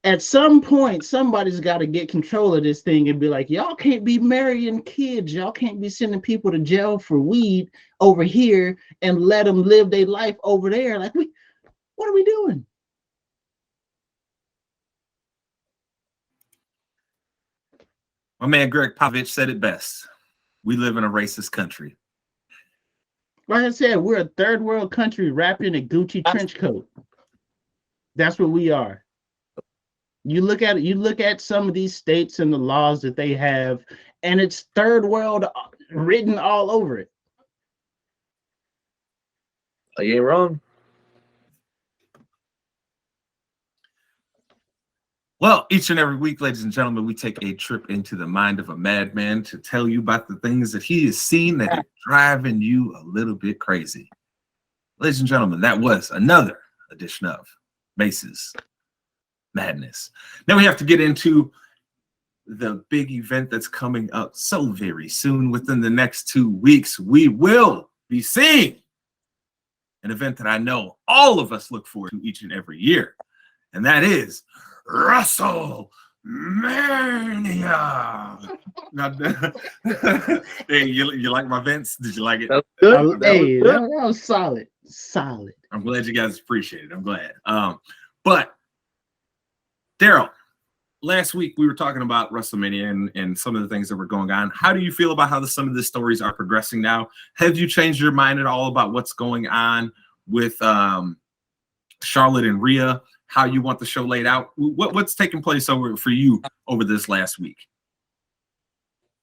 S3: at some point somebody's got to get control of this thing and be like, y'all can't be marrying kids, y'all can't be sending people to jail for weed over here and let them live their life over there. Like, what are we doing?
S2: My man Greg Popovich said it best. We live in a racist country.
S3: Like I said, we're a third world country wrapped in a Gucci trench coat. That's what we are. You look at some of these states and the laws that they have, and it's third world written all over it.
S5: You ain't wrong.
S2: Well, each and every week, ladies and gentlemen, we take a trip into the mind of a madman to tell you about the things that he has seen that are driving you a little bit crazy. Ladies and gentlemen, that was another edition of Mase's Madness. Now we have to get into the big event that's coming up so very soon. Within the next 2 weeks, we will be seeing an event that I know all of us look forward to each and every year, and that is WrestleMania. Hey, you like my Vince? Did you like it?
S3: That was solid.
S2: I'm glad you guys appreciate it. I'm glad. But Daryl, last week we were talking about WrestleMania and some of the things that were going on. How do you feel about how some of the stories are progressing now? Have you changed your mind at all about what's going on with Charlotte and Rhea? How you want the show laid out? What's taking place for you over this last week?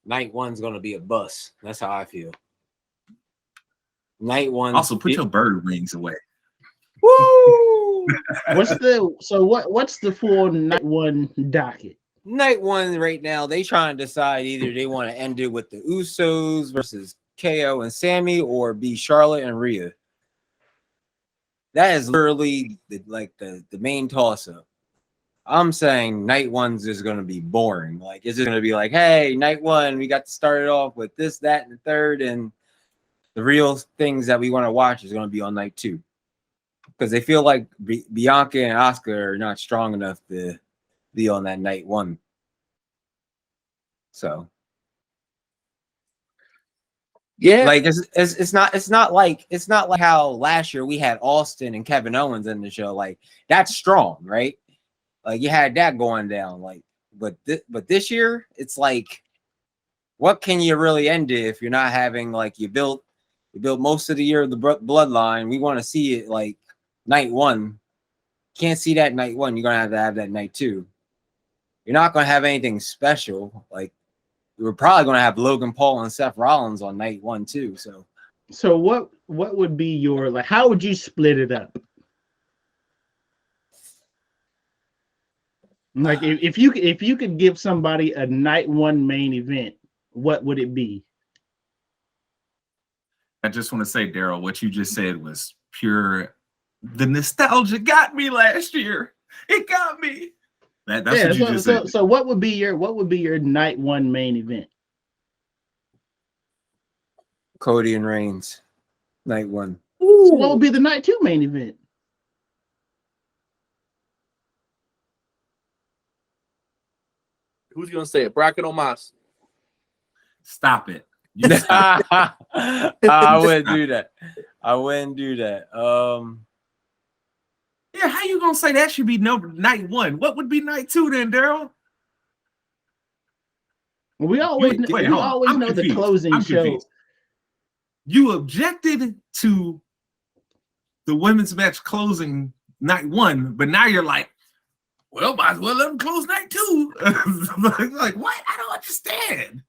S4: Night one's gonna be a bust. That's how I feel. Night one.
S2: Also, put your bird wings away.
S4: Woo!
S3: What's the full night one docket?
S4: Night one right now, they trying to decide either they want to end it with the Usos versus KO and Sammy, or be Charlotte and Rhea. That is literally the main toss-up. I'm saying night one's is going to be boring. Like, it's just going to be like, hey, night one, we got to start it off with this, that, and the third, and the real things that we want to watch is going to be on night two. Because they feel like Bianca and Asuka are not strong enough to be on that night one. So,
S5: Yeah,
S4: like it's not like how last year we had Austin and Kevin Owens in the show. Like, that's strong, right? Like, you had that going down. Like, but this year it's like, what can you really end it if you're not having, like, you built most of the year of the bloodline. We want to see it like night one. Can't see that night one. You're gonna have that night two. You're not gonna have anything special. Like, we're probably gonna have Logan Paul and Seth Rollins on night one too.
S3: So what would be your, like, how would you split it up? Like, if you could give somebody a night one main event, what would it be?
S2: I just want to say, Daryl, what you just said was pure. The nostalgia got me last year. It got me. That's what you just said.
S3: So what would be your night one main event?
S4: Cody and Reigns, night one.
S3: So what would be the night two main event?
S5: who's gonna say it? Bracken or Mase?
S2: Stop it.
S4: I wouldn't do that.
S2: Yeah, how you gonna say that should be night one? What would be night two then, Daryl?
S3: We always know the closing show.
S2: You objected to the women's match closing night one, but now you're like, well, might as well let them close night two. Like, what? I don't understand.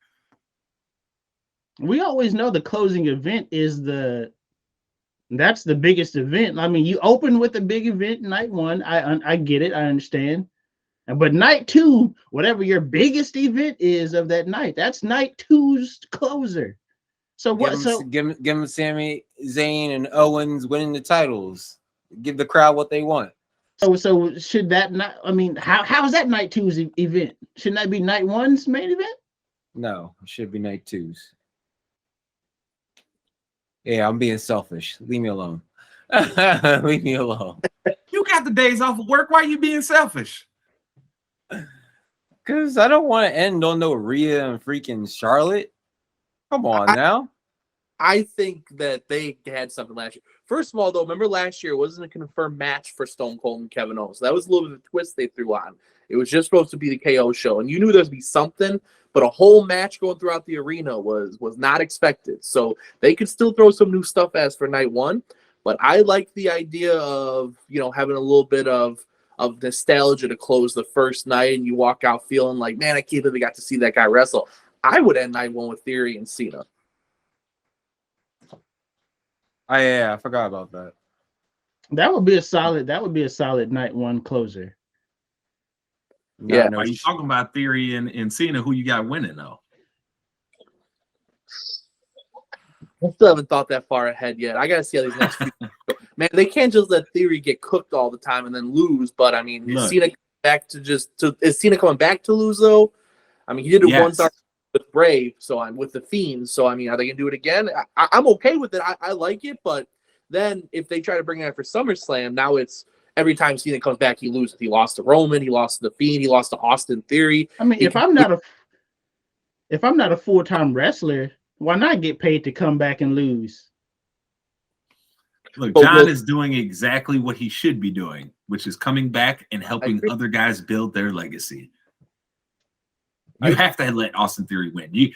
S3: We always know the closing event is that's the biggest event. I mean, you open with a big event night one. I get it. I understand. But night two, whatever your biggest event is of that night, that's night two's closer. So what?
S4: Give them Sami Zayn and Owens winning the titles. Give the crowd what they want.
S3: So should that not? I mean, how is that night two's event? Shouldn't that be night one's main event?
S4: No, it should be night two's. Yeah, I'm being selfish. Leave me alone. Leave me alone.
S2: You got the days off of work. Why are you being selfish?
S4: Because I don't want to end on no Rhea and freaking Charlotte. Come on now.
S5: I think that they had something last year. First of all, though, remember last year it wasn't a confirmed match for Stone Cold and Kevin Owens. That was a little bit of a twist they threw on. It was just supposed to be the KO show, and you knew there'd be something, but a whole match going throughout the arena was not expected. So they could still throw some new stuff as for night one, but I like the idea of, having a little bit of nostalgia to close the first night, and you walk out feeling like, man, I can't believe I got to see that guy wrestle. I would end night one with Theory and Cena.
S4: Oh, yeah, I forgot about that.
S3: That would be a solid night one closer.
S5: Yeah.
S2: Are you talking about Theory and Cena? Who you got winning though?
S5: I still haven't thought that far ahead yet. I gotta see how these next few. Man, they can't just let Theory get cooked all the time and then lose. But I mean, is Cena coming back to lose though? I mean, he did it once with Brave, so I'm with the Fiends. So I mean, are they gonna do it again? I'm okay with it. I like it, but then if they try to bring it out for SummerSlam, now it's every time Cena comes back, he loses. He lost to Roman, he lost to the Fiend, he lost to Austin Theory.
S3: I mean, if I'm not a full-time wrestler, why not get paid to come back and lose?
S2: Look, John is doing exactly what he should be doing, which is coming back and helping other guys build their legacy. You have to let Austin Theory win.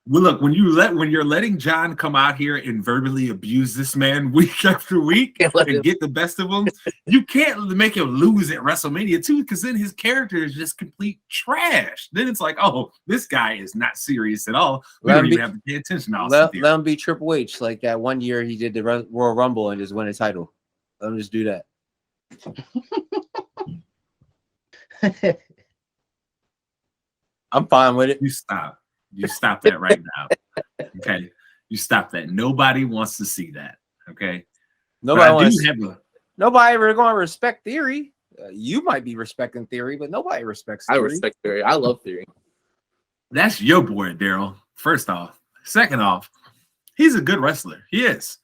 S2: Well, look, when you're letting John come out here and verbally abuse this man week after week and get the best of him, you can't make him lose at WrestleMania too, because then his character is just complete trash. Then it's like, oh, this guy is not serious at all. We don't even have to pay attention to
S4: let him be Triple H, like that one year he did the Royal Rumble and just win a title. Let him just do that. I'm fine with it.
S2: You stop. You stop that right now. Okay. You stop that. Nobody wants to see that. Okay.
S4: Nobody ever going to respect Theory. You might be respecting Theory, but nobody respects Theory.
S5: I respect Theory. I love Theory.
S2: That's your boy, Daryl. First off. Second off, he's a good wrestler. He is.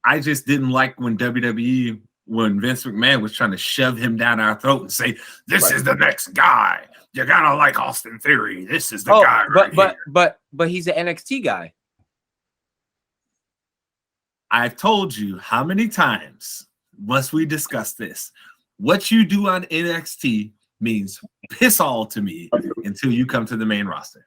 S2: I just didn't like when WWE, when Vince McMahon was trying to shove him down our throat and say, this is the next guy. You gotta like Austin Theory. This is the guy.
S4: But he's an NXT guy.
S2: I've told you how many times must we discuss this? What you do on NXT means piss all to me until you come to the main roster.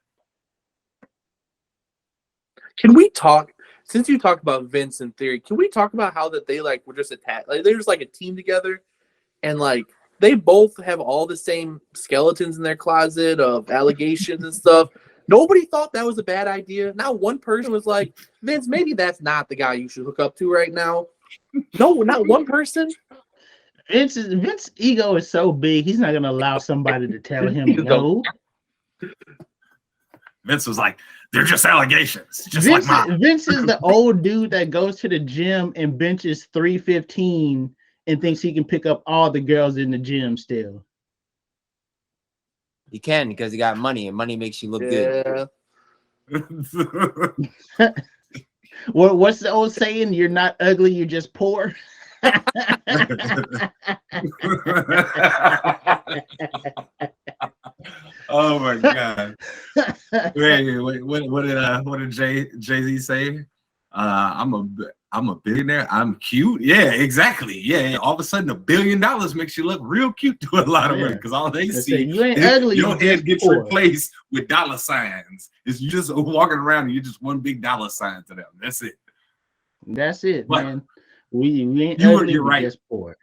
S5: Can we talk? Since you talked about Vince and Theory, can we talk about how that they like were just attached? Like they're just like a team together, and like they both have all the same skeletons in their closet of allegations and stuff. Nobody thought that was a bad idea. Not one person was like, Vince, maybe that's not the guy you should hook up to right now. No, not one person.
S3: Vince's ego is so big, he's not going to allow somebody to tell him no.
S2: Vince was like, they're just allegations. Just
S3: Vince,
S2: like mine.
S3: Vince is the old dude that goes to the gym and benches 315 and thinks he can pick up all the girls in the gym still.
S4: He can because he got money, and money makes you look good.
S3: What's the old saying? You're not ugly, you're just poor.
S2: Oh my God! Wait, what did Jay-Z say? I'm a billionaire. I'm cute. Yeah, exactly. Yeah, all of a sudden $1 billion makes you look real cute to a lot of women because all they see
S3: you ain't ugly.
S2: Your head gets
S3: poor.
S2: replaced with dollar signs. It's you just walking around and you're just one big dollar sign to them. That's it.
S3: That's it,
S2: But
S3: man. We ain't ugly.
S2: You're right.
S3: Just poor.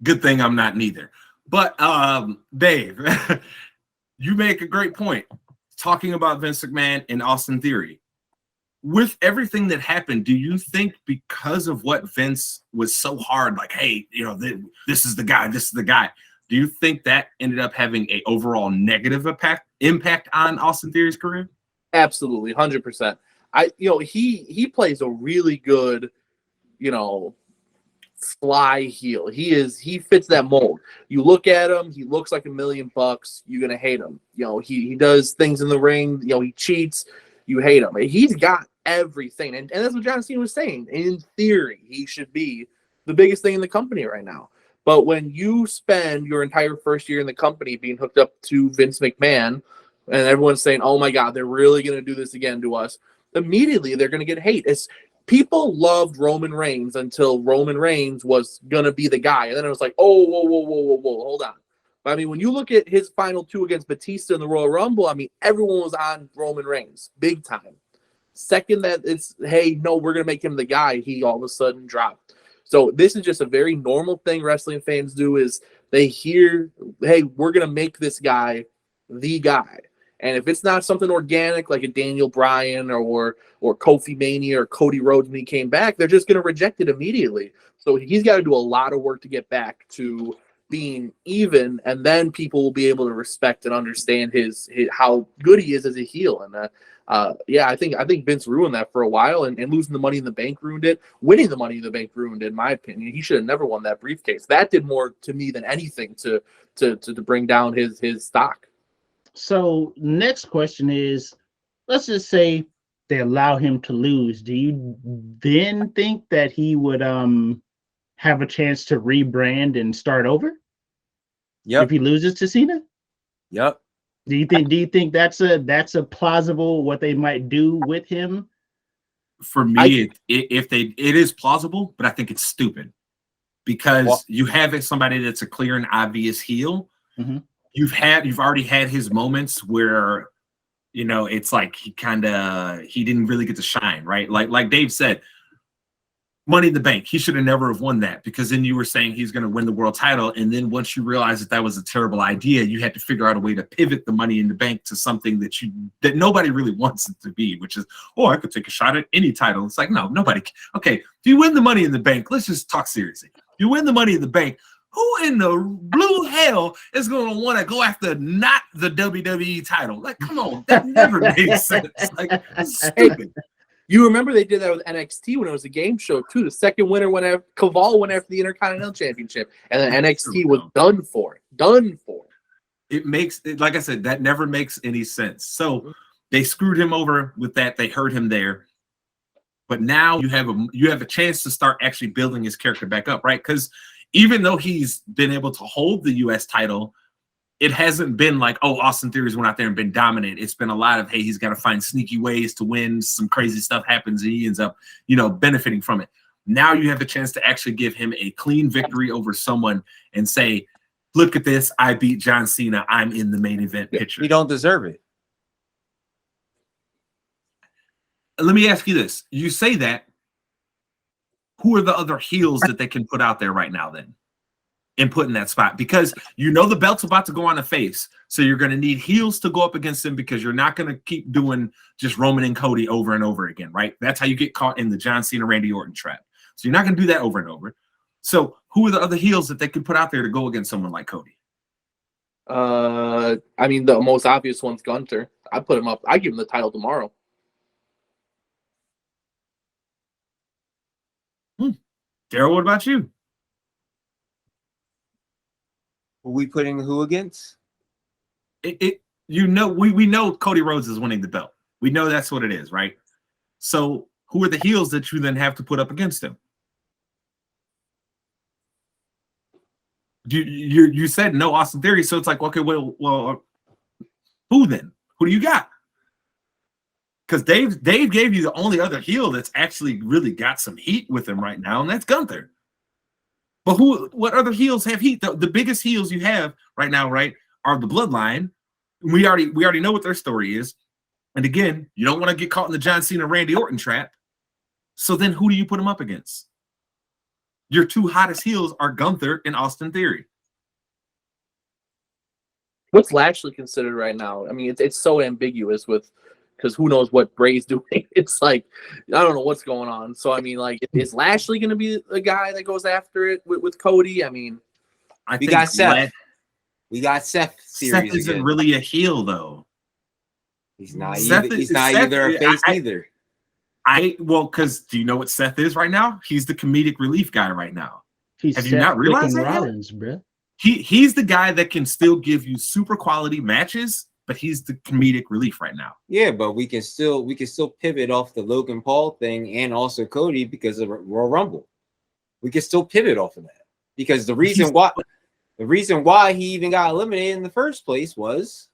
S2: Good thing I'm not neither. But Dave, you make a great point. Talking about Vince McMahon and Austin Theory. With everything that happened, do you think because of what Vince was so hard, like, hey, this is the guy, do you think that ended up having a overall negative impact on Austin Theory's career?
S5: Absolutely, 100%. He plays a really good, fly heel. He fits that mold. You look at him, he looks like $1 million. You're gonna hate him. He does things in the ring. He cheats. You hate him. He's got everything, and that's what John Cena was saying. In theory, he should be the biggest thing in the company right now. But when you spend your entire first year in the company being hooked up to Vince McMahon, and everyone's saying, "Oh my God, they're really gonna do this again to us," immediately they're gonna get hate. People loved Roman Reigns until Roman Reigns was going to be the guy. And then it was like, oh, whoa, hold on. But, I mean, when you look at his final two against Batista in the Royal Rumble, I mean, everyone was on Roman Reigns, big time. Second that it's, hey, no, we're going to make him the guy, he all of a sudden dropped. So this is just a very normal thing wrestling fans do is they hear, hey, we're going to make this guy the guy. And if it's not something organic like a Daniel Bryan or Kofi Mania or Cody Rhodes when he came back, they're just going to reject it immediately. So he's got to do a lot of work to get back to being even, and then people will be able to respect and understand his how good he is as a heel. And I think Vince ruined that for a while, and losing the Money in the Bank ruined it. Winning the Money in the Bank ruined it, in my opinion. He should have never won that briefcase. That did more to me than anything to bring down his stock.
S3: So next question is, let's just say they allow him to lose. Do you then think that he would have a chance to rebrand and start over?
S4: Yep.
S3: If he loses to Cena?
S4: Yep.
S3: Do you think that's a plausible what they might do with him?
S2: For me, it is plausible, but I think it's stupid because you have somebody that's a clear and obvious heel.
S3: Mm-hmm.
S2: you've already had his moments where, you know, it's like he didn't really get to shine, right? Like Dave said, Money in the Bank, he should have never have won that, because then you were saying he's going to win the world title, and then once you realized that was a terrible idea, you had to figure out a way to pivot the Money in the Bank to something that nobody really wants it to be, which is, oh, I could take a shot at any title. It's like, no, nobody. Okay, if you win the Money in the Bank, let's just talk seriously. If you win the Money in the Bank, who in the blue hell is going to want to go after not the WWE title? Like, come on, that never made sense. Like, it's stupid.
S5: You remember they did that with NXT when it was a game show too. The second winner went after Caval went after the Intercontinental Championship, and then NXT was done for.
S2: It makes it, like I said, that never makes any sense. So they screwed him over with that. They hurt him there, but now you have a chance to start actually building his character back up, right? Because even though he's been able to hold the U.S. title, it hasn't been like, oh, Austin Theory's went out there and been dominant. It's been a lot of, hey, he's got to find sneaky ways to win. Some crazy stuff happens and he ends up, you know, benefiting from it. Now you have the chance to actually give him a clean victory over someone and say, look at this. I beat John Cena. I'm in the main event picture.
S4: You don't deserve it.
S2: Let me ask you this. You say that. Who are the other heels that they can put out there right now then? And put in that spot, because you know the belt's about to go on a face, so you're going to need heels to go up against them, because you're not going to keep doing just Roman and Cody over and over again, right? That's how you get caught in the John Cena, Randy Orton trap. So you're not going to do that over and over. So who are the other heels that they could put out there to go against someone like Cody?
S5: I mean, the most obvious one's Gunther. I put him up. I give him the title tomorrow.
S2: Daryl, what about you?
S4: Are we putting who against?
S2: We know Cody Rhodes is winning the belt. We know that's what it is, right? So who are the heels that you then have to put up against him? You said no Austin Theory, so it's like, okay, well, who then? Who do you got? Because Dave gave you the only other heel that's actually really got some heat with him right now, and that's Gunther. But what other heels have heat? The biggest heels you have right now, right, are the Bloodline. We already know what their story is. And again, you don't want to get caught in the John Cena, Randy Orton trap. So then who do you put them up against? Your two hottest heels are Gunther and Austin Theory.
S5: What's Lashley considered right now? I mean, it's so ambiguous because who knows what Bray's doing. It's like, I don't know what's going on. So, I mean, like, is Lashley going to be the guy that goes after it with Cody? I mean,
S4: we got Seth. We got Seth.
S2: Seth isn't really a heel, though.
S4: He's not either a face either.
S2: Because do you know what Seth is right now? He's the comedic relief guy right now. Have you not realized that?
S3: Rollins, bro.
S2: He's the guy that can still give you super quality matches, but he's the comedic relief right now.
S4: Yeah, but we can still pivot off the Logan Paul thing and also Cody because of Royal Rumble. We can still pivot off of that because the reason why he even got eliminated in the first place was.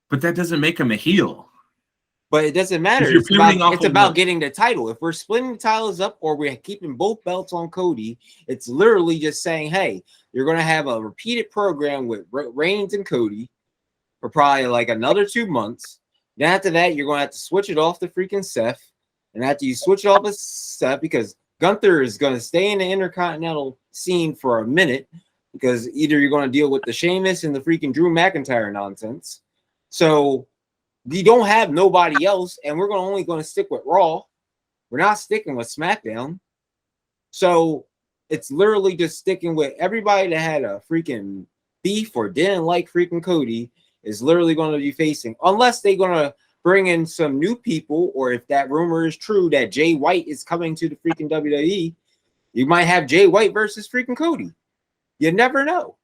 S4: But
S2: that doesn't make him a heel.
S4: But it doesn't matter. It's about getting the title. If we're splitting the titles up or we're keeping both belts on Cody, it's literally just saying, hey, you're going to have a repeated program with Reigns and Cody for probably like another 2 months. Then after that, you're going to have to switch it off to freaking Seth. And after you switch it off to Seth, because Gunther is going to stay in the Intercontinental scene for a minute, because either you're going to deal with the Sheamus and the freaking Drew McIntyre nonsense. So we don't have nobody else, and we're only going to stick with Raw. We're not sticking with SmackDown. So it's literally just sticking with everybody that had a freaking beef or didn't like freaking Cody is literally going to be facing, unless they're going to bring in some new people, or if that rumor is true that Jay White is coming to the freaking WWE, you might have Jay White versus freaking Cody. You never know.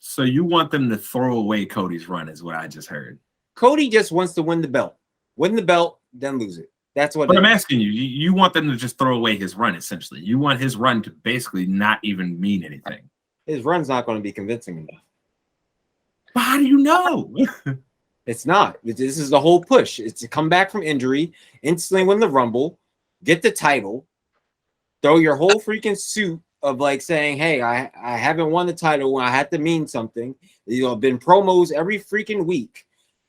S2: So you want them to throw away Cody's run is what I just heard.
S4: Cody just wants to win the belt. Win the belt, then lose it. That's what.
S2: But I'm asking you. You want them to just throw away his run, essentially. You want his run to basically not even mean anything.
S4: His run's not going to be convincing enough.
S2: But how do you know?
S4: It's not. This is the whole push. It's to come back from injury, instantly win the Rumble, get the title, throw your whole freaking suit of like saying, hey, I haven't won the title when I had to mean something. Been promos every freaking week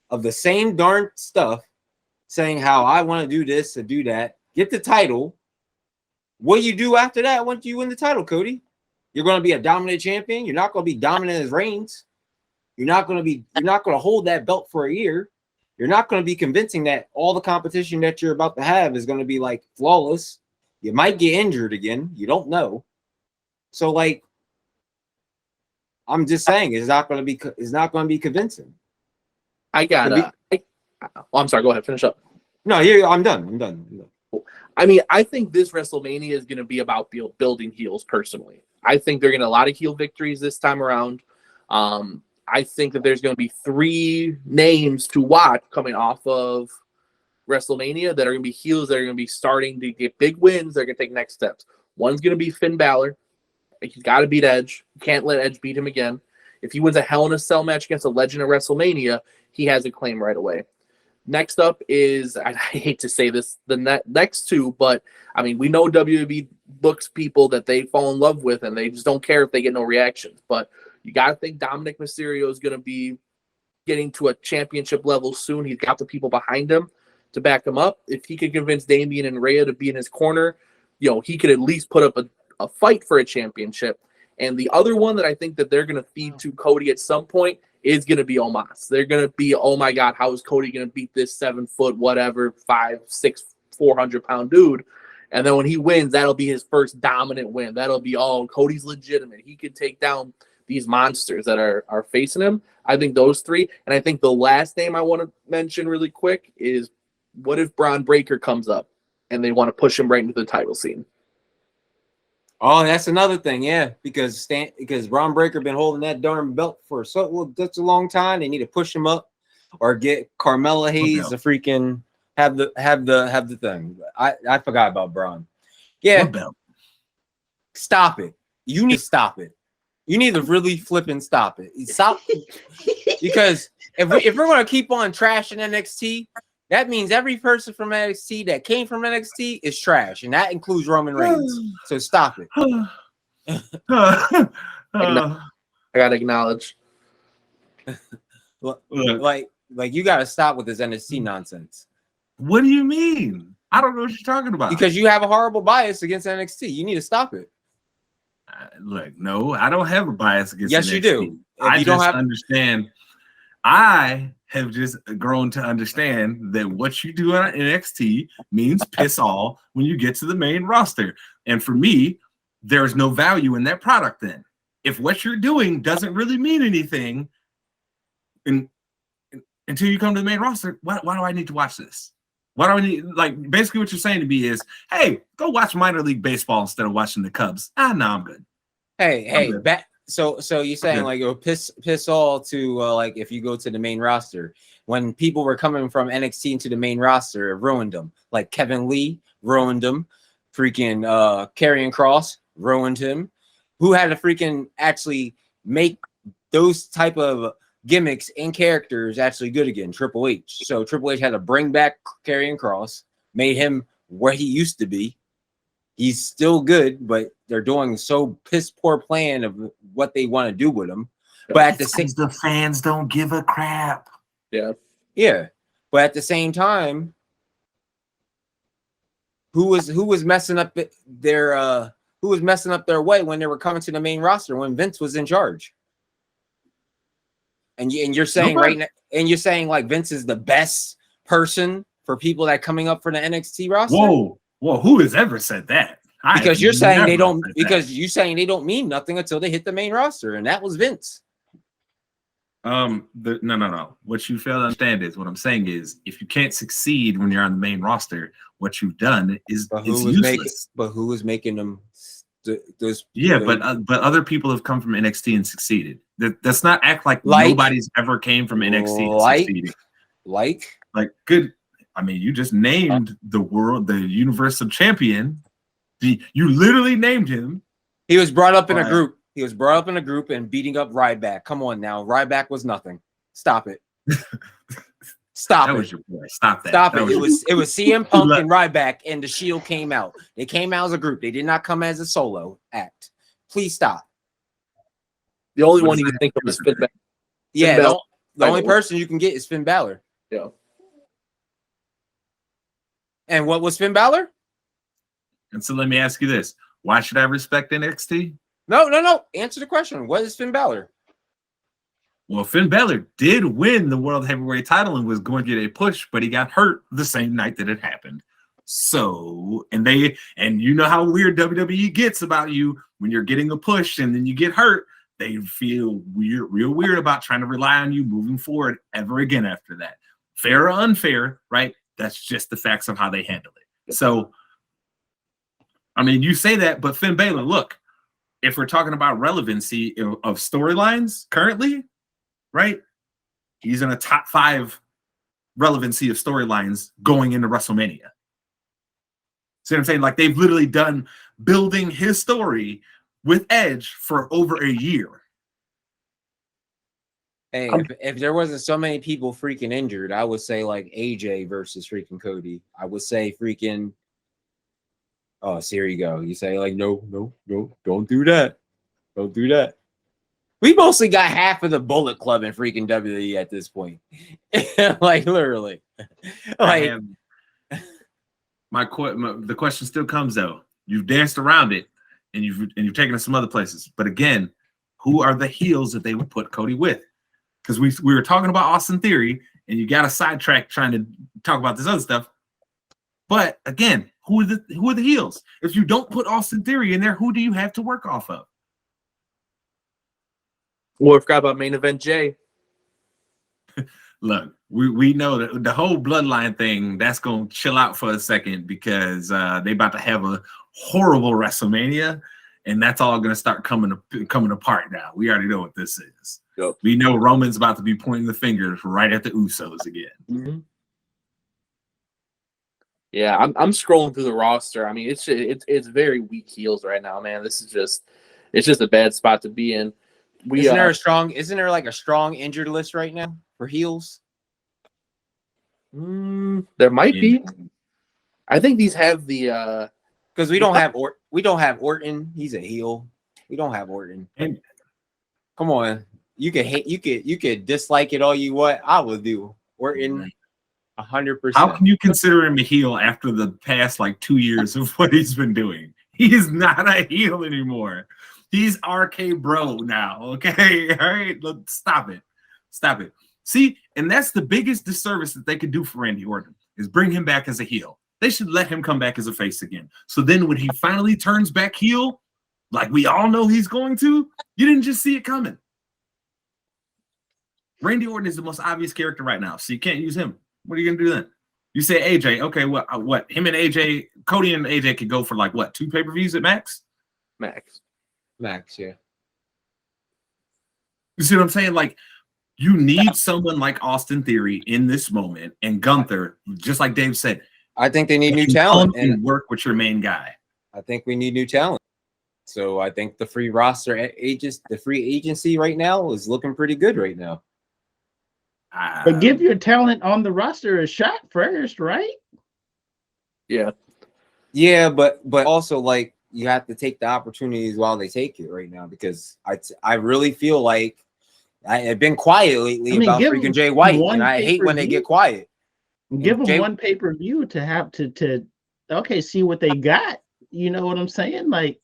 S4: of the same darn stuff, saying how I want to do this and do that. Get the title. What do you do after that once you win the title, Cody? You're going to be a dominant champion. You're not going to be dominant as Reigns. You're not going to hold that belt for a year. You're not going to be convincing that all the competition that you're about to have is going to be like flawless. You might get injured again. You don't know. So like, I'm just saying, it's not going to be convincing.
S5: I got I'm sorry. Go ahead. Finish up.
S4: No, I'm done.
S5: I mean, I think this WrestleMania is going to be about building heels. Personally, I think they're getting a lot of heel victories this time around. I think that there's going to be 3 names to watch coming off of WrestleMania that are going to be heels that are going to be starting to get big wins. They're going to take next steps. One's going to be Finn Balor. He's got to beat Edge. You can't let Edge beat him again. If he wins a Hell in a Cell match against a legend of WrestleMania, he has a claim right away. Next up is, I hate to say this, the next 2, but I mean, we know WWE books people that they fall in love with and they just don't care if they get no reactions. But you got to think Dominic Mysterio is going to be getting to a championship level soon. He's got the people behind him to back him up. If he could convince Damian and Rhea to be in his corner, he could at least put up a fight for a championship. And the other one that I think that they're going to feed to Cody at some point is going to be Omos. They're going to be, oh my God, how is Cody going to beat this 7 foot, whatever, 5'6", 400-pound dude? And then when he wins, that'll be his first dominant win. That'll be, Cody's legitimate. He can take down these monsters that are facing him. I think those 3. And I think the last name I want to mention really quick is, what if Braun Breaker comes up and they want to push him right into the title scene?
S4: Oh, that's another thing, yeah. Because Braun Breaker been holding that darn belt for such a long time. They need to push him up, or get Carmella Hayes to freaking have the thing. I forgot about Braun. Yeah, stop it. You need to stop it. You need to really flipping stop it. Stop, because if we're gonna keep on trashing NXT, that means every person from NXT that came from NXT is trash, and that includes Roman Reigns. So stop it.
S5: I gotta acknowledge.
S4: Like you gotta stop with this NXT nonsense.
S2: What do you mean? I don't know what you're talking about.
S4: Because you have a horrible bias against NXT. You need to stop it.
S2: Look, no, I don't have a bias against NXT.
S4: Yes, you do.
S2: I just understand. I have just grown to understand that what you do on NXT means piss all when you get to the main roster. And for me, there's no value in that product then. If what you're doing doesn't really mean anything until you come to the main roster, why do I need to watch this? Why do I need, like, basically what you're saying to me is, hey, go watch minor league baseball instead of watching the Cubs. No, I'm good.
S4: Hey, back. So you're saying like it'll piss all to like if you go to the main roster, when people were coming from NXT into the main roster, it ruined them. Like Kevin Lee ruined him, freaking Karrion Kross ruined him. Who had to freaking actually make those type of gimmicks and characters actually good again? Triple H. So Triple H had to bring back Karrion Kross, made him where he used to be. He's still good, but they're doing so piss poor plan of what they want to do with him. But at the same,
S2: the fans don't give a crap.
S5: Yeah.
S4: But at the same time, who was messing up their way when they were coming to the main roster when Vince was in charge? And you're saying right now, and you're saying like Vince is the best person for people that coming up for the NXT roster?
S2: Whoa, who has ever said that?
S4: Because you're saying they don't, because you're saying they don't mean nothing until they hit the main roster, and that was Vince.
S2: No. What you fail to understand is what I'm saying is if you can't succeed when you're on the main roster, what you've done is useless.
S4: But who was making them? Those
S2: but other people have come from NXT and succeeded. That's not act like nobody's ever came from NXT and succeeded. Like good. I mean, you just named the Universal Champion. You literally named him.
S4: He was brought up in a group. He was brought up in a group and beating up Ryback. Come on now. Ryback was nothing. Stop it. Stop it.
S2: Was your boy. Stop that.
S4: Stop it. It was CM Punk and Ryback, and the Shield came out. They came out as a group. They did not come as a solo act. Please stop.
S5: The only
S2: What
S5: one
S2: is
S5: you
S2: that?
S5: can think of is Finn Balor.
S4: Yeah,
S5: Balor.
S4: the only person you can get is Finn Balor.
S5: Yeah.
S4: And what was Finn Balor?
S2: And so let me ask you this: why should I respect NXT?
S4: No. Answer the question. What is Finn Balor?
S2: Well, Finn Balor did win the World Heavyweight title and was going to get a push, but he got hurt the same night that it happened. So, and you know how weird WWE gets about you when you're getting a push and then you get hurt. They feel real weird about trying to rely on you moving forward ever again after that. Fair or unfair, right? That's just the facts of how they handle it. So, I mean, you say that, but Finn Balor, look, if we're talking about relevancy of storylines currently, right? He's in a top 5 relevancy of storylines going into WrestleMania. See what I'm saying? Like, they've literally done building his story with Edge for over a year.
S4: Hey, if there wasn't so many people freaking injured, I would say like AJ versus freaking Cody. I would say freaking. Oh, so here you go. You say like, no, don't do that. Don't do that. We mostly got half of the Bullet Club in freaking WWE at this point. Like literally. Like
S2: the question still comes though. You've danced around it and you've taken us some other places. But again, who are the heels that they would put Cody with? Because we were talking about Austin Theory and you got a sidetrack trying to talk about this other stuff. But again, who are the heels? If you don't put Austin Theory in there, who do you have to work off of?
S5: Well, I forgot about main event Jay.
S2: Look, we know that the whole bloodline thing, that's going to chill out for a second because they about to have a horrible WrestleMania, and that's all going to start coming apart now. We already know what this is.
S5: Yep.
S2: We know Roman's about to be pointing the fingers right at the Usos again.
S5: Mm-hmm. Yeah, I'm scrolling through the roster. I mean, it's very weak heels right now, man. It's just a bad spot to be in.
S4: Isn't there like a strong injured list right now for heels?
S5: There might be. I think these have the
S4: because we don't have Orton. He's a heel. We don't have Orton.
S2: And
S4: come on, you could dislike it all you want. I will do Orton 100%.
S2: How can you consider him a heel after the past like 2 years of what he's been doing? He is not a heel anymore. He's RK Bro now, okay? All right, look, stop it. See, and that's the biggest disservice that they could do for Randy Orton is bring him back as a heel. They should let him come back as a face again. So then when he finally turns back heel, like we all know he's going to, you didn't just see it coming. Randy Orton is the most obvious character right now, so you can't use him. What are you going to do then? You say AJ, okay, what? Him and AJ, Cody and AJ could go for like what, 2 pay-per-views at max?
S4: Max, yeah.
S2: You see what I'm saying? Like, you need someone like Austin Theory in this moment, and Gunther, just like Dave said.
S4: I think they need new talent
S2: and work with your main guy.
S4: I think we need new talent. So I think the free roster the free agency right now is looking pretty good right now.
S3: But give your talent on the roster a shot first, right?
S5: Yeah.
S4: Yeah, but also like you have to take the opportunities while they take it right now because I really feel like I've been quiet lately about freaking Jay White, and I hate when they get quiet.
S3: Give them one pay-per-view to have to see what they got. You know what I'm saying? Like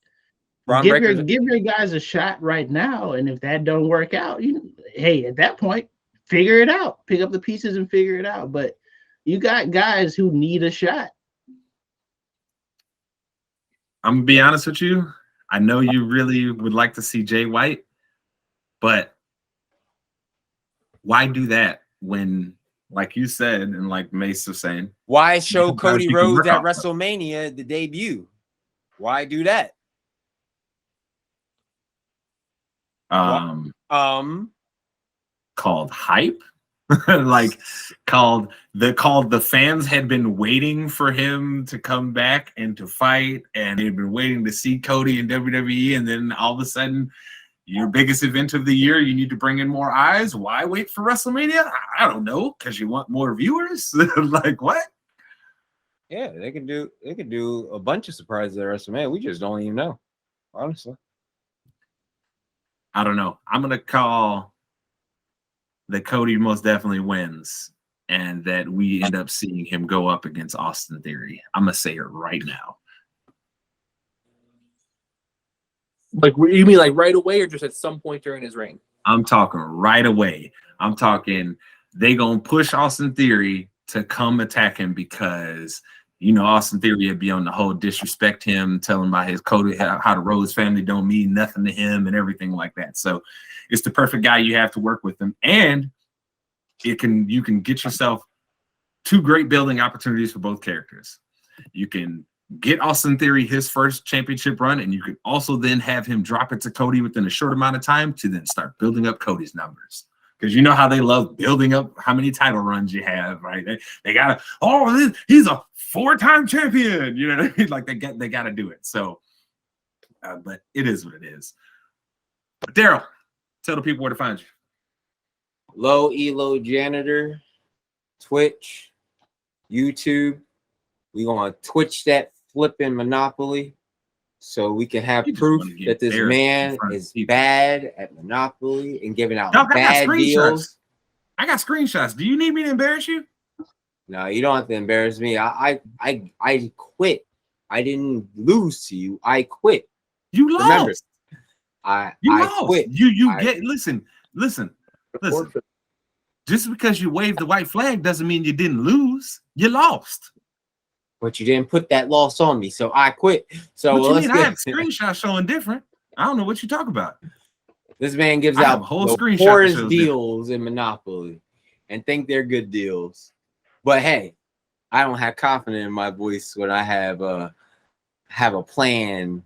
S3: give your guys a shot right now, and if that don't work out, hey, at that point, figure it out. Pick up the pieces and figure it out. But you got guys who need a shot.
S2: I'm gonna be honest with you. I know you really would like to see Jay White, but why do that when, like you said, and like Mase was saying,
S4: why show Cody Rhodes at WrestleMania the debut? Why do that?
S2: Called hype. Like called the fans had been waiting for him to come back and to fight, and they'd been waiting to see Cody in WWE, and then all of a sudden your biggest event of the year, you need to bring in more eyes. Why wait for WrestleMania? I don't know, because you want more viewers. Like what?
S4: Yeah, they could do a bunch of surprises at WrestleMania. We just don't even know, honestly.
S2: I don't know. I'm gonna call that Cody most definitely wins, and that we end up seeing him go up against Austin Theory. I'm gonna say it right now.
S5: Like, you mean like right away, or just at some point during his reign?
S2: I'm talking right away. I'm talking they gonna push Austin Theory to come attack him because Austin Theory would be on the whole disrespect him, tell him about his Cody, how the Rhodes family don't mean nothing to him and everything like that. So it's the perfect guy you have to work with him, and you can get yourself two great building opportunities for both characters. You can get Austin Theory his first championship run, and you can also then have him drop it to Cody within a short amount of time to then start building up Cody's numbers. Because you know how they love building up how many title runs you have, right? They gotta, he's a 4-time champion, you know what I mean? Like they gotta do it. So, but it is what it is. But Daryl, tell the people where to find you.
S4: Low Elo Janitor, Twitch, YouTube. We gonna Twitch that flipping Monopoly, so we can have proof that this man is bad at Monopoly and giving out bad deals.
S2: I got screenshots. Do you need me to embarrass you?
S4: No, you don't have to embarrass me. I quit. I didn't lose to you. I quit.
S2: You lost.
S4: Remember, I
S2: lost.
S4: quit.
S2: Listen. Just because you waved the white flag doesn't mean you didn't lose. You lost.
S4: But you didn't put that loss on me, so I quit. So
S2: what you mean? I have screenshots showing different. I don't know what you talk about.
S4: This man gives out
S2: whole
S4: the poorest deals in Monopoly and think they're good deals. But hey, I don't have confidence in my voice when I have a plan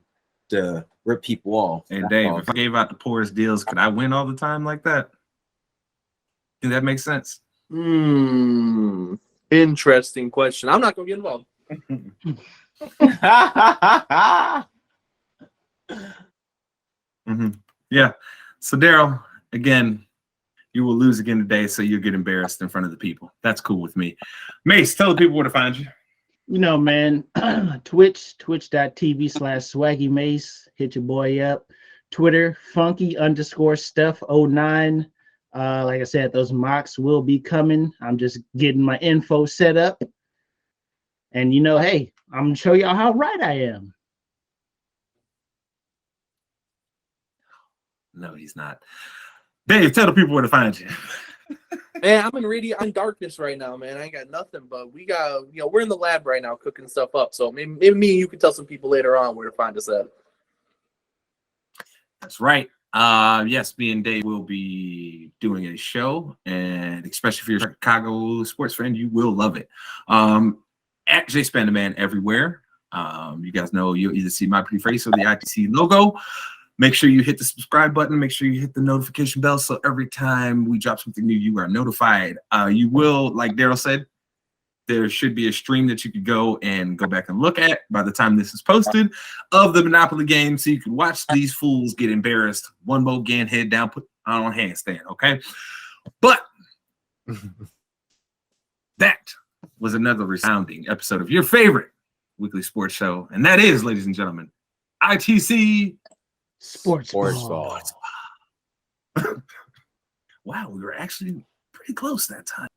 S4: to rip people off.
S2: And Dave, if I gave out the poorest deals, could I win all the time like that? Think that makes sense?
S5: Interesting question. I'm not gonna get involved.
S2: Yeah. So Daryl, again, you will lose again today, so you'll get embarrassed in front of the people. That's cool with me. Mase, tell the people where to find you.
S3: Man, twitch.tv/swaggy Mase. Hit your boy up. Twitter, funky_stuff09. Like I said, those mocks will be coming. I'm just getting my info set up. And hey, I'm gonna show y'all how right I am.
S2: No, he's not. Dave, tell the people where to find you.
S5: Man, I'm darkness right now, man. I ain't got nothing, but we got, we're in the lab right now cooking stuff up. So maybe me and you can tell some people later on where to find us at.
S2: That's right. Yes, me and Dave will be doing a show, and especially if you're a Chicago sports fan, you will love it. At J Span the Man everywhere. You guys know you'll either see my pretty face or the ITC logo. Make sure you hit the subscribe button. Make sure you hit the notification bell so every time we drop something new, you are notified. You will, like Daryl said, there should be a stream that you could go back and look at by the time this is posted of the Monopoly game, so you can watch these fools get embarrassed. One more again, head down, put on handstand, okay? But that was another resounding episode of your favorite weekly sports show, and that is, ladies and gentlemen, ITC
S3: Sportsball.
S2: Wow, we were actually pretty close that time.